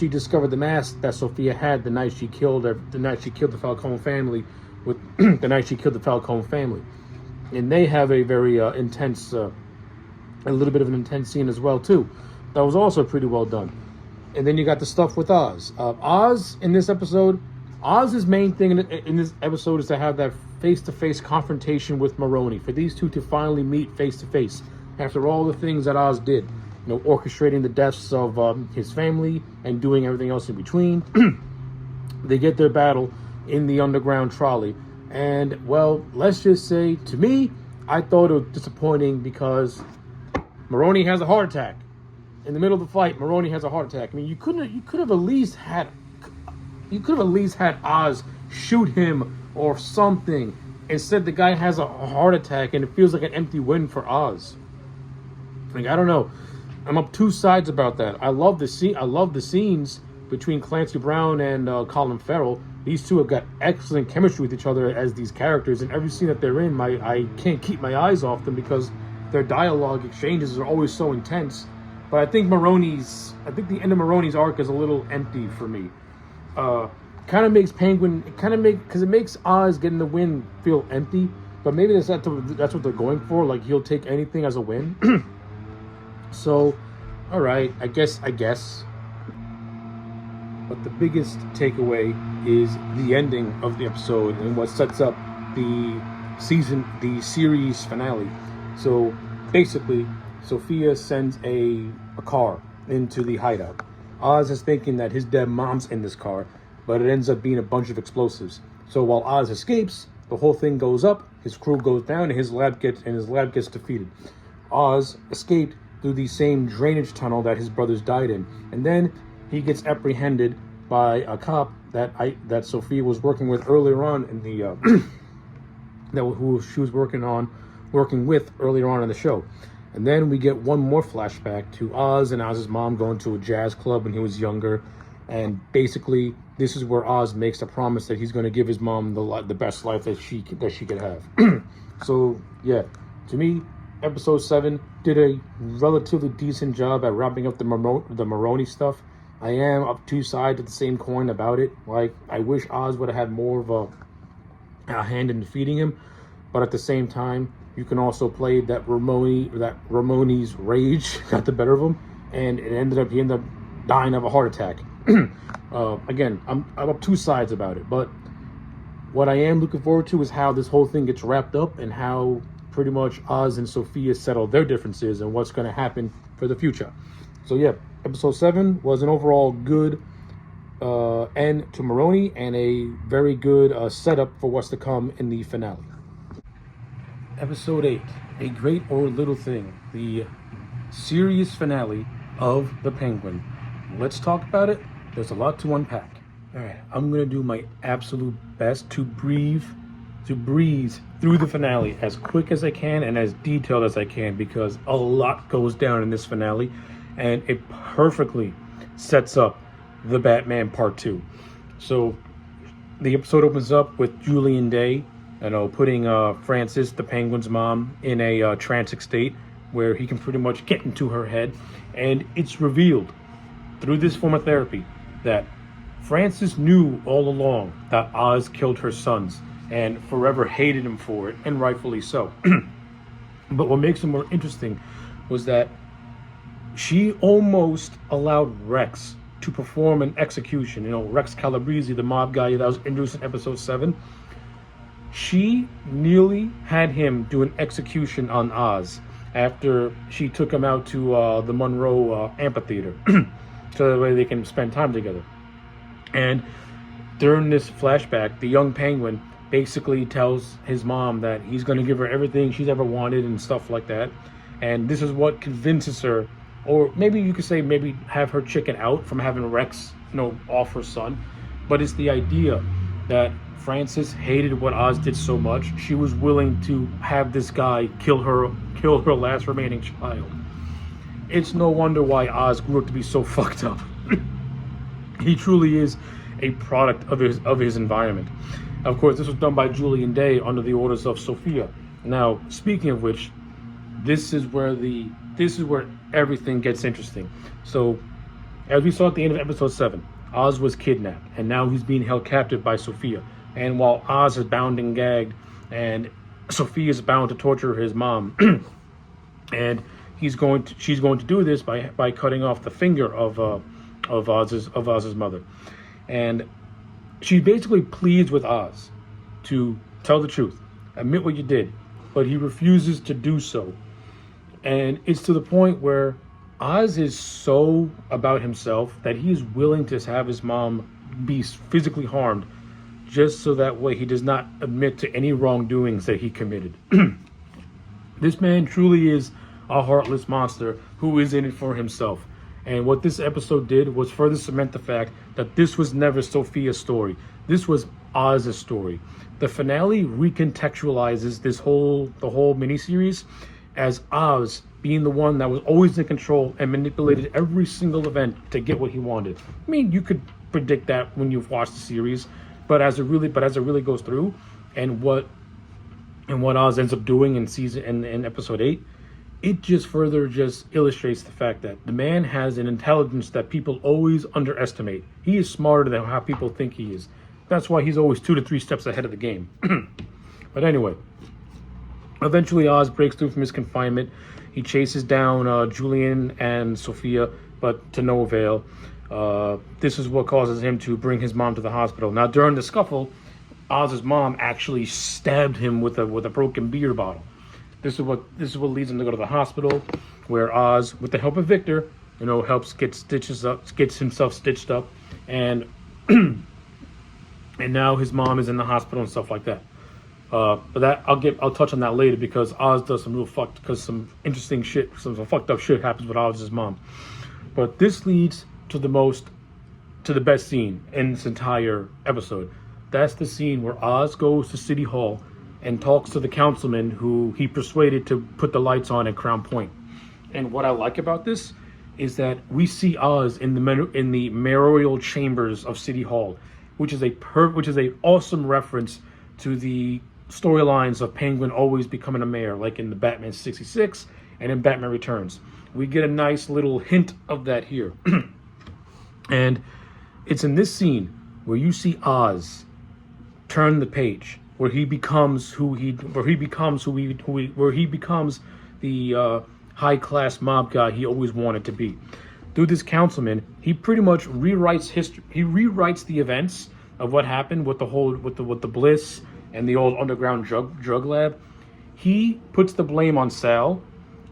discovered the mask that Sophia had the night she killed the Falcone family, the night she killed the Falcone family. And they have a very intense, a little bit of an intense scene as well too. That was also pretty well done. And then you got the stuff with Oz. Oz in this episode, Oz's main thing in this episode is to have that face-to-face confrontation with Maroni. For these two to finally meet face-to-face after all the things that Oz did, orchestrating the deaths of his family and doing everything else in between. They get their battle in the underground trolley. And, well, let's just say, to me, I thought it was disappointing because Maroni has a heart attack. In the middle of the fight, Maroni has a heart attack. I mean, you could have at least had Oz shoot him or something. Instead, the guy has a heart attack, and it feels like an empty win for Oz. Like, I don't know. I'm up two sides about that. I love the scenes between Clancy Brown and Colin Farrell. These two have got excellent chemistry with each other as these characters, and every scene that they're in, I can't keep my eyes off them because their dialogue exchanges are always so intense. But I think the end of Maroni's arc is a little empty for me. Kind of makes because it makes Oz getting the win feel empty. But maybe that's what they're going for. Like, he'll take anything as a win. So, all right, I guess. But the biggest takeaway is the ending of the episode and what sets up the series finale. So basically, Sophia sends a car into the hideout. Oz is thinking that his dead mom's in this car, but it ends up being a bunch of explosives. So while Oz escapes, the whole thing goes up, his crew goes down, and his lab gets defeated. Oz escaped through the same drainage tunnel that his brothers died in, and then he gets apprehended by a cop that Sophia was working with earlier on in the who she was working with earlier on in the show. And then we get one more flashback to Oz and Oz's mom going to a jazz club when he was younger, and basically this is where Oz makes a promise that he's going to give his mom the best life that she could have. So yeah, to me, episode 7 did a relatively decent job at wrapping up the Maroni stuff. I am up two sides of the same coin about it. Like, I wish Oz would have had more of a hand in defeating him, but at the same time, you can also play that Ramoni's rage got the better of him, and he ended up dying of a heart attack. Again, I'm up two sides about it, but what I am looking forward to is how this whole thing gets wrapped up and how pretty much Oz and Sophia settle their differences and what's going to happen for the future. So yeah, episode 7 was an overall good end to Maroni and a very good setup for what's to come in the finale. Episode 8, A Great or Little Thing, the series finale of The Penguin. Let's talk about it. There's a lot to unpack. All right, I'm going to do my absolute best to breeze through the finale as quick as I can and as detailed as I can, because a lot goes down in this finale, and it perfectly sets up The Batman Part 2. So the episode opens up with Julian Day, putting Frances, the Penguin's mom, in a transic state where he can pretty much get into her head, and it's revealed through this form of therapy that Frances knew all along that Oz killed her sons and forever hated him for it, and rightfully so. But what makes it more interesting was that she almost allowed Rex to perform an execution. Rex Calabrese, the mob guy that was introduced in episode 7, she nearly had him do an execution on Oz after she took him out to the Monroe amphitheater so that way they can spend time together. And during this flashback, the young Penguin basically tells his mom that he's going to give her everything she's ever wanted and stuff like that. And this is what convinces her, or maybe you could say maybe have her chicken out from having Rex, off her son. But it's the idea that Frances hated what Oz did so much, she was willing to have this guy kill her last remaining child. It's no wonder why Oz grew up to be so fucked up. He truly is a product of his environment. Of course, this was done by Julian Day under the orders of Sophia. Now, speaking of which, this is where everything gets interesting. So, as we saw at the end of episode 7, Oz was kidnapped, and now he's being held captive by Sophia. And while Oz is bound and gagged, and Sophia is bound to torture his mom, and she's going to do this by cutting off the finger of Oz's mother, and she basically pleads with Oz to tell the truth, admit what you did, but he refuses to do so. And it's to the point where Oz is so about himself that he is willing to have his mom be physically harmed just so that way he does not admit to any wrongdoings that he committed. This man truly is a heartless monster who is in it for himself. And what this episode did was further cement the fact that this was never Sophia's story. This was Oz's story. The finale recontextualizes the whole miniseries as Oz being the one that was always in control and manipulated every single event to get what he wanted. I mean, you could predict that when you've watched the series, but as it really goes through, and what Oz ends up doing in episode 8, it just further illustrates the fact that the man has an intelligence that people always underestimate. He is smarter than how people think he is. That's why he's always 2 to 3 steps ahead of the game. But anyway, eventually Oz breaks through from his confinement. He chases down Julian and Sophia, but to no avail. This is what causes him to bring his mom to the hospital. Now, during the scuffle, Oz's mom actually stabbed him with a broken beer bottle. This is what leads him to go to the hospital, where Oz, with the help of Victor, helps gets himself stitched up, and and now his mom is in the hospital and stuff like that. But that I'll touch on that later, because Oz does some interesting shit, some fucked up shit happens with Oz's mom. But this leads to the best scene in this entire episode. That's the scene where Oz goes to City Hall and talks to the councilman who he persuaded to put the lights on at Crown Point. And what I like about this is that we see Oz in the mayoral chambers of City Hall, which is a awesome reference to the storylines of Penguin always becoming a mayor, like in the Batman 66 and in Batman Returns. We get a nice little hint of that here. And it's in this scene where you see Oz turn the page, where he becomes the high class mob guy he always wanted to be. Through this councilman, he pretty much rewrites history. He rewrites the events of what happened with the Bliss and the old underground drug lab. He puts the blame on Sal,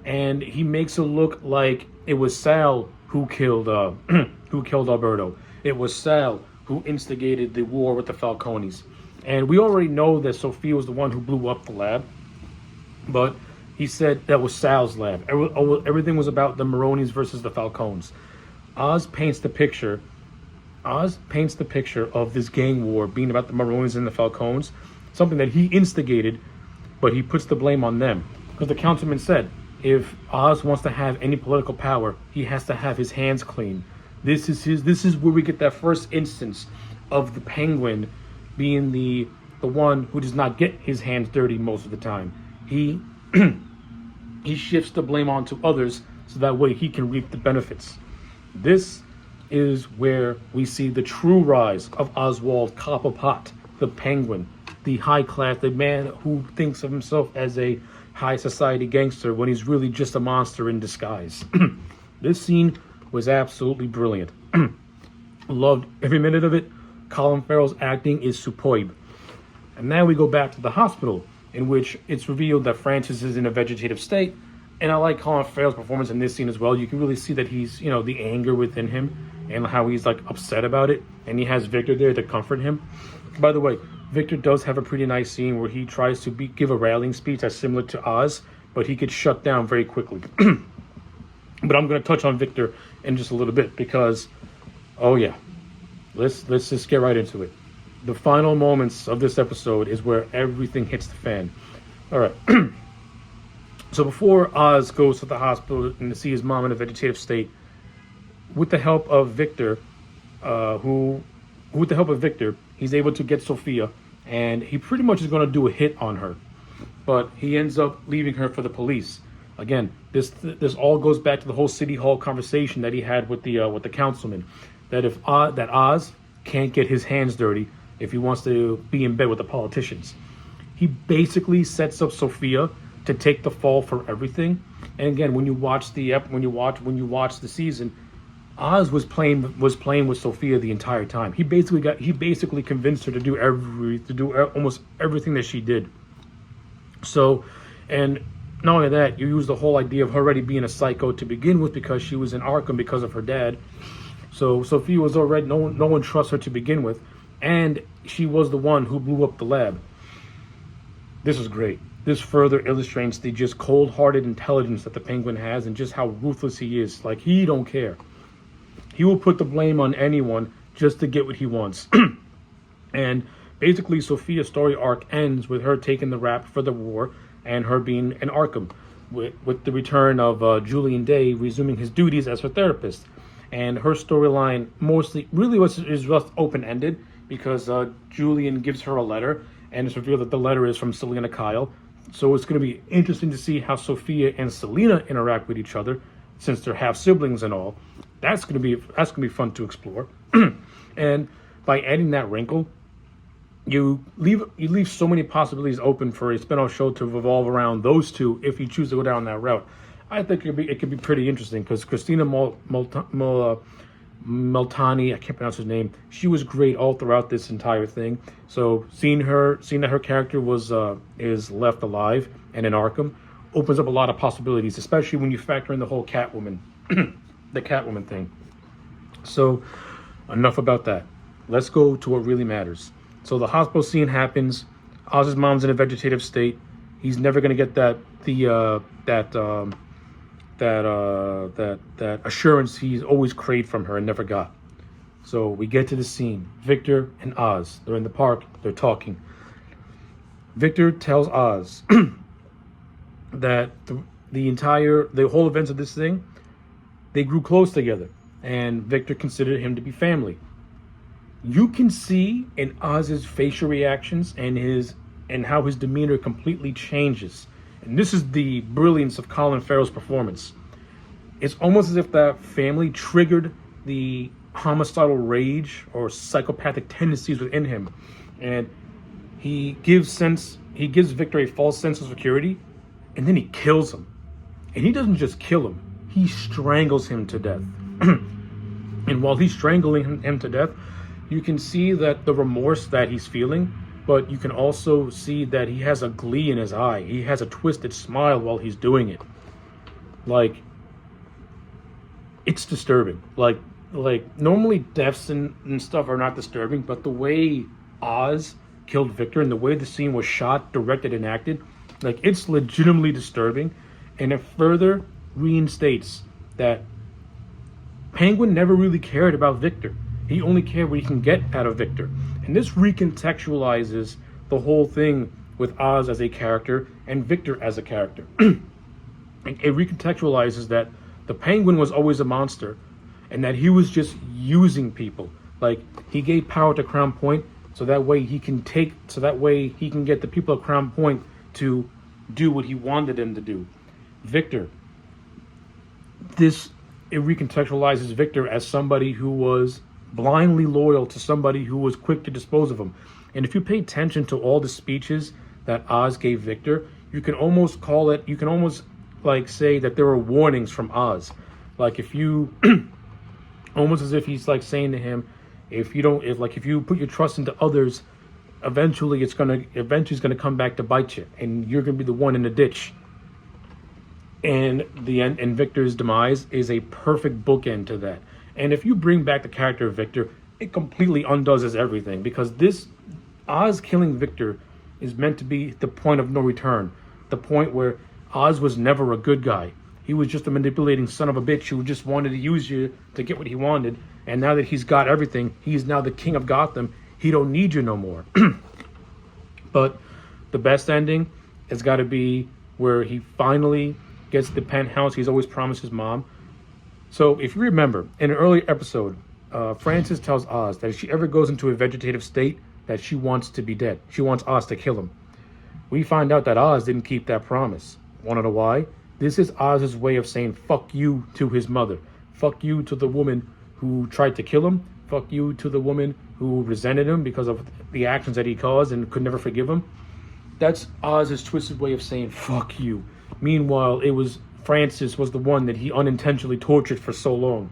and he makes it look like it was Sal who killed Alberto. It was Sal who instigated the war with the Falcones. And we already know that Sophia was the one who blew up the lab, but he said that was Sal's lab. Everything was about the Maronis versus the Falcones. Oz paints the picture of this gang war being about the Maronis and the Falcones, something that he instigated, but he puts the blame on them. Because the councilman said, if Oz wants to have any political power, he has to have his hands clean. This is where we get that first instance of the Penguin being the one who does not get his hands dirty most of the time. He shifts the blame onto others so that way he can reap the benefits. This is where we see the true rise of Oswald Cobblepot, the Penguin, the high class, the man who thinks of himself as a high society gangster when he's really just a monster in disguise. This scene was absolutely brilliant. Loved every minute of it. Colin Farrell's acting is superb. And now we go back to the hospital, in which it's revealed that Francis is in a vegetative state. And I like Colin Farrell's performance in this scene as well. You can really see that he's, the anger within him and how he's upset about it. And he has Victor there to comfort him. By the way, Victor does have a pretty nice scene where he tries to give a rallying speech that's similar to Oz, but he gets shut down very quickly. But I'm going to touch on Victor in just a little bit because, oh yeah, let's just get right into it. the final moments of this episode is where everything hits the fan. All right. So before Oz goes to the hospital and to see his mom in a vegetative state, with the help of Victor, with the help of Victor, he's able to get Sophia, and he pretty much is going to do a hit on her, but he ends up leaving her for the police. Again, this all goes back to the whole City Hall conversation that he had with the councilman, that if that Oz can't get his hands dirty if he wants to be in bed with the politicians. He basically sets up Sophia to take the fall for everything. And again, when you watch the season, Oz was playing with Sophia the entire time. He basically convinced her to do almost everything that she did. So, and not only that, you use the whole idea of her already being a psycho to begin with because she was in Arkham because of her dad. So Sophia was already no one trusts her to begin with, and she was the one who blew up the lab. This is great. This further illustrates the just cold-hearted intelligence that the Penguin has and just how ruthless he is. Like, he don't care. He will put the blame on anyone just to get what he wants. And basically, Sophia's story arc ends with her taking the rap for the war and her being in Arkham, with the return of Julian Day resuming his duties as her therapist. And her storyline is just open-ended because Julian gives her a letter, and it's revealed that the letter is from Selena Kyle. So it's going to be interesting to see how Sophia and Selena interact with each other, since they're half siblings and all. That's going to be fun to explore. And by adding that wrinkle, you leave so many possibilities open for a spinoff show to revolve around those two if you choose to go down that route. I think it could be pretty interesting because Christina Multani, I can't pronounce his name, she was great all throughout this entire thing. So seeing that her character is left alive and in Arkham opens up a lot of possibilities, especially when you factor in the whole Catwoman, the Catwoman thing. So enough about that. Let's go to what really matters. So the hospital scene happens. Oz's mom's in a vegetative state. He's never going to get that assurance he's always craved from her and never got. So we get to the scene. Victor and Oz, they're in the park. They're talking. Victor tells Oz that the whole events of this thing, they grew close together, and Victor considered him to be family. You can see in Oz's facial reactions and how his demeanor completely changes. And this is the brilliance of Colin Farrell's performance. It's almost as if that family triggered the homicidal rage or psychopathic tendencies within him, and he gives Victor a false sense of security, and then he kills him. And he doesn't just kill him, he strangles him to death. And while he's strangling him to death, you can see that the remorse that he's feeling, but you can also see that he has a glee in his eye. He has a twisted smile while he's doing it. Like, it's disturbing. Like normally deaths and stuff are not disturbing, but the way Oz killed Victor and the way the scene was shot, directed, and acted, like, it's legitimately disturbing. And it further reinstates that Penguin never really cared about Victor. He only cared what he can get out of Victor. And this recontextualizes the whole thing with Oz as a character and Victor as a character. It recontextualizes that the Penguin was always a monster and that he was just using people. Like, he gave power to Crown Point so that way he can get the people at Crown Point to do what he wanted them to do. Victor, it recontextualizes Victor as somebody who was blindly loyal to somebody who was quick to dispose of him. And if you pay attention to all the speeches that Oz gave Victor, you can almost like say that there were warnings from Oz. Like, if you almost as if he's like saying to him, if you put your trust into others, eventually it's gonna come back to bite you, and you're gonna be the one in the ditch. And the end, and Victor's demise is a perfect bookend to that. And if you bring back the character of Victor, it completely undoes everything, because this Oz killing Victor is meant to be the point of no return, the point where Oz was never a good guy. He was just a manipulating son of a bitch who just wanted to use you to get what he wanted. And now that he's got everything, he's now the king of Gotham. He don't need you no more. But the best ending has got to be where he finally gets the penthouse he's always promised his mom. So if you remember, in an earlier episode, Frances tells Oz that if she ever goes into a vegetative state, that she wants to be dead. She wants Oz to kill him. We find out that Oz didn't keep that promise. Want to know why? This is Oz's way of saying fuck you to his mother. Fuck you to the woman who tried to kill him. Fuck you to the woman who resented him because of the actions that he caused and could never forgive him. That's Oz's twisted way of saying fuck you. Meanwhile, it was Frances was the one that he unintentionally tortured for so long.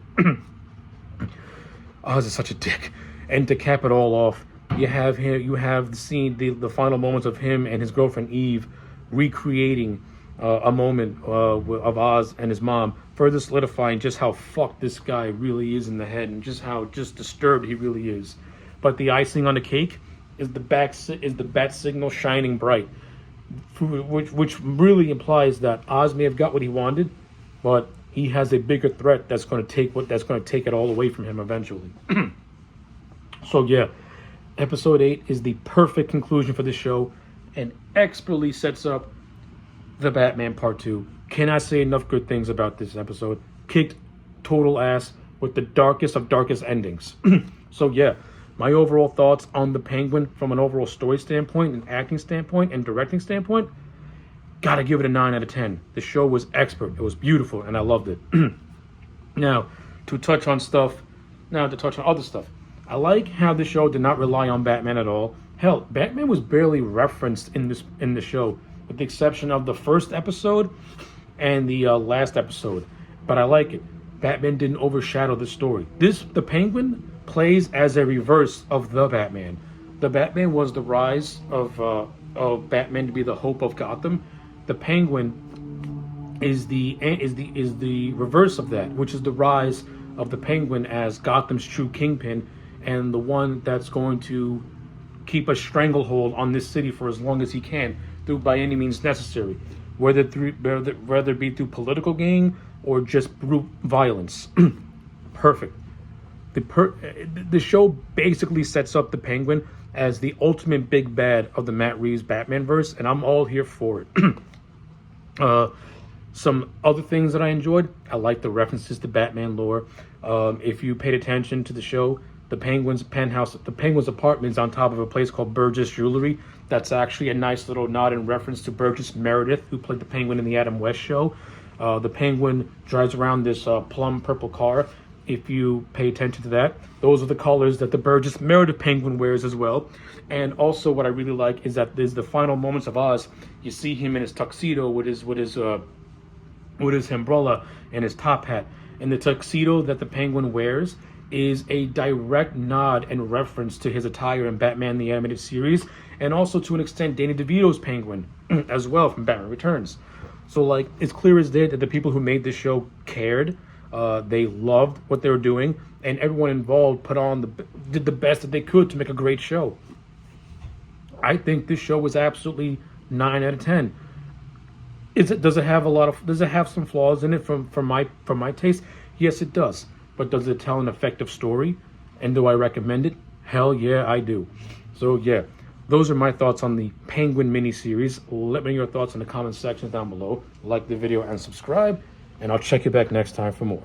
Oz is such a dick. And to cap it all off, you have the scene, the final moments of him and his girlfriend Eve recreating a moment of Oz and his mom, further solidifying just how fucked this guy really is in the head and just how disturbed he really is. But the icing on the cake is the bat signal shining bright, which really implies that Oz may have got what he wanted, but he has a bigger threat that's going to take it all away from him eventually. So yeah, episode 8 is the perfect conclusion for the show and expertly sets up The Batman Part 2. Cannot say enough good things about this episode. Kicked total ass with the darkest of darkest endings. So yeah, my overall thoughts on the Penguin from an overall story standpoint, and acting standpoint, and directing standpoint, gotta give it a 9 out of 10. The show was expert. It was beautiful, and I loved it. Now, to touch on other stuff. I like how the show did not rely on Batman at all. Hell, Batman was barely referenced in the show, with the exception of the first episode and the last episode. But I like it. Batman didn't overshadow the story. The Penguin plays as a reverse of the Batman. The Batman was the rise of Batman to be the hope of Gotham. The Penguin is the reverse of that, which is the rise of the Penguin as Gotham's true kingpin and the one that's going to keep a stranglehold on this city for as long as he can, through by any means necessary, whether it be through political gain or just brute violence. Perfect. The show basically sets up the Penguin as the ultimate big bad of the Matt Reeves Batman verse, and I'm all here for it. Some other things that I enjoyed, I like the references to Batman lore. If you paid attention to the show, the Penguin's apartment's on top of a place called Burgess Jewelry. That's actually a nice little nod and reference to Burgess Meredith, who played the Penguin in the Adam West show. The Penguin drives around this plum purple car. If you pay attention to that, those are the colors that the Burgess Meredith Penguin wears as well. And also, what I really like is that there's the final moments of Oz. You see him in his tuxedo with his umbrella and his top hat. And the tuxedo that the Penguin wears is a direct nod and reference to his attire in Batman the Animated Series, and also to an extent Danny DeVito's Penguin as well from Batman Returns. So like, it's clear as day that the people who made this show cared. They loved what they were doing, and everyone involved did the best that they could to make a great show. I think this show was absolutely 9 out of 10. Does it have some flaws in it from my taste? Yes, it does. But does it tell an effective story? And do I recommend it? Hell yeah, I do. So yeah, those are my thoughts on the Penguin miniseries. Let me know your thoughts in the comment section down below. Like the video and subscribe, and I'll check you back next time for more.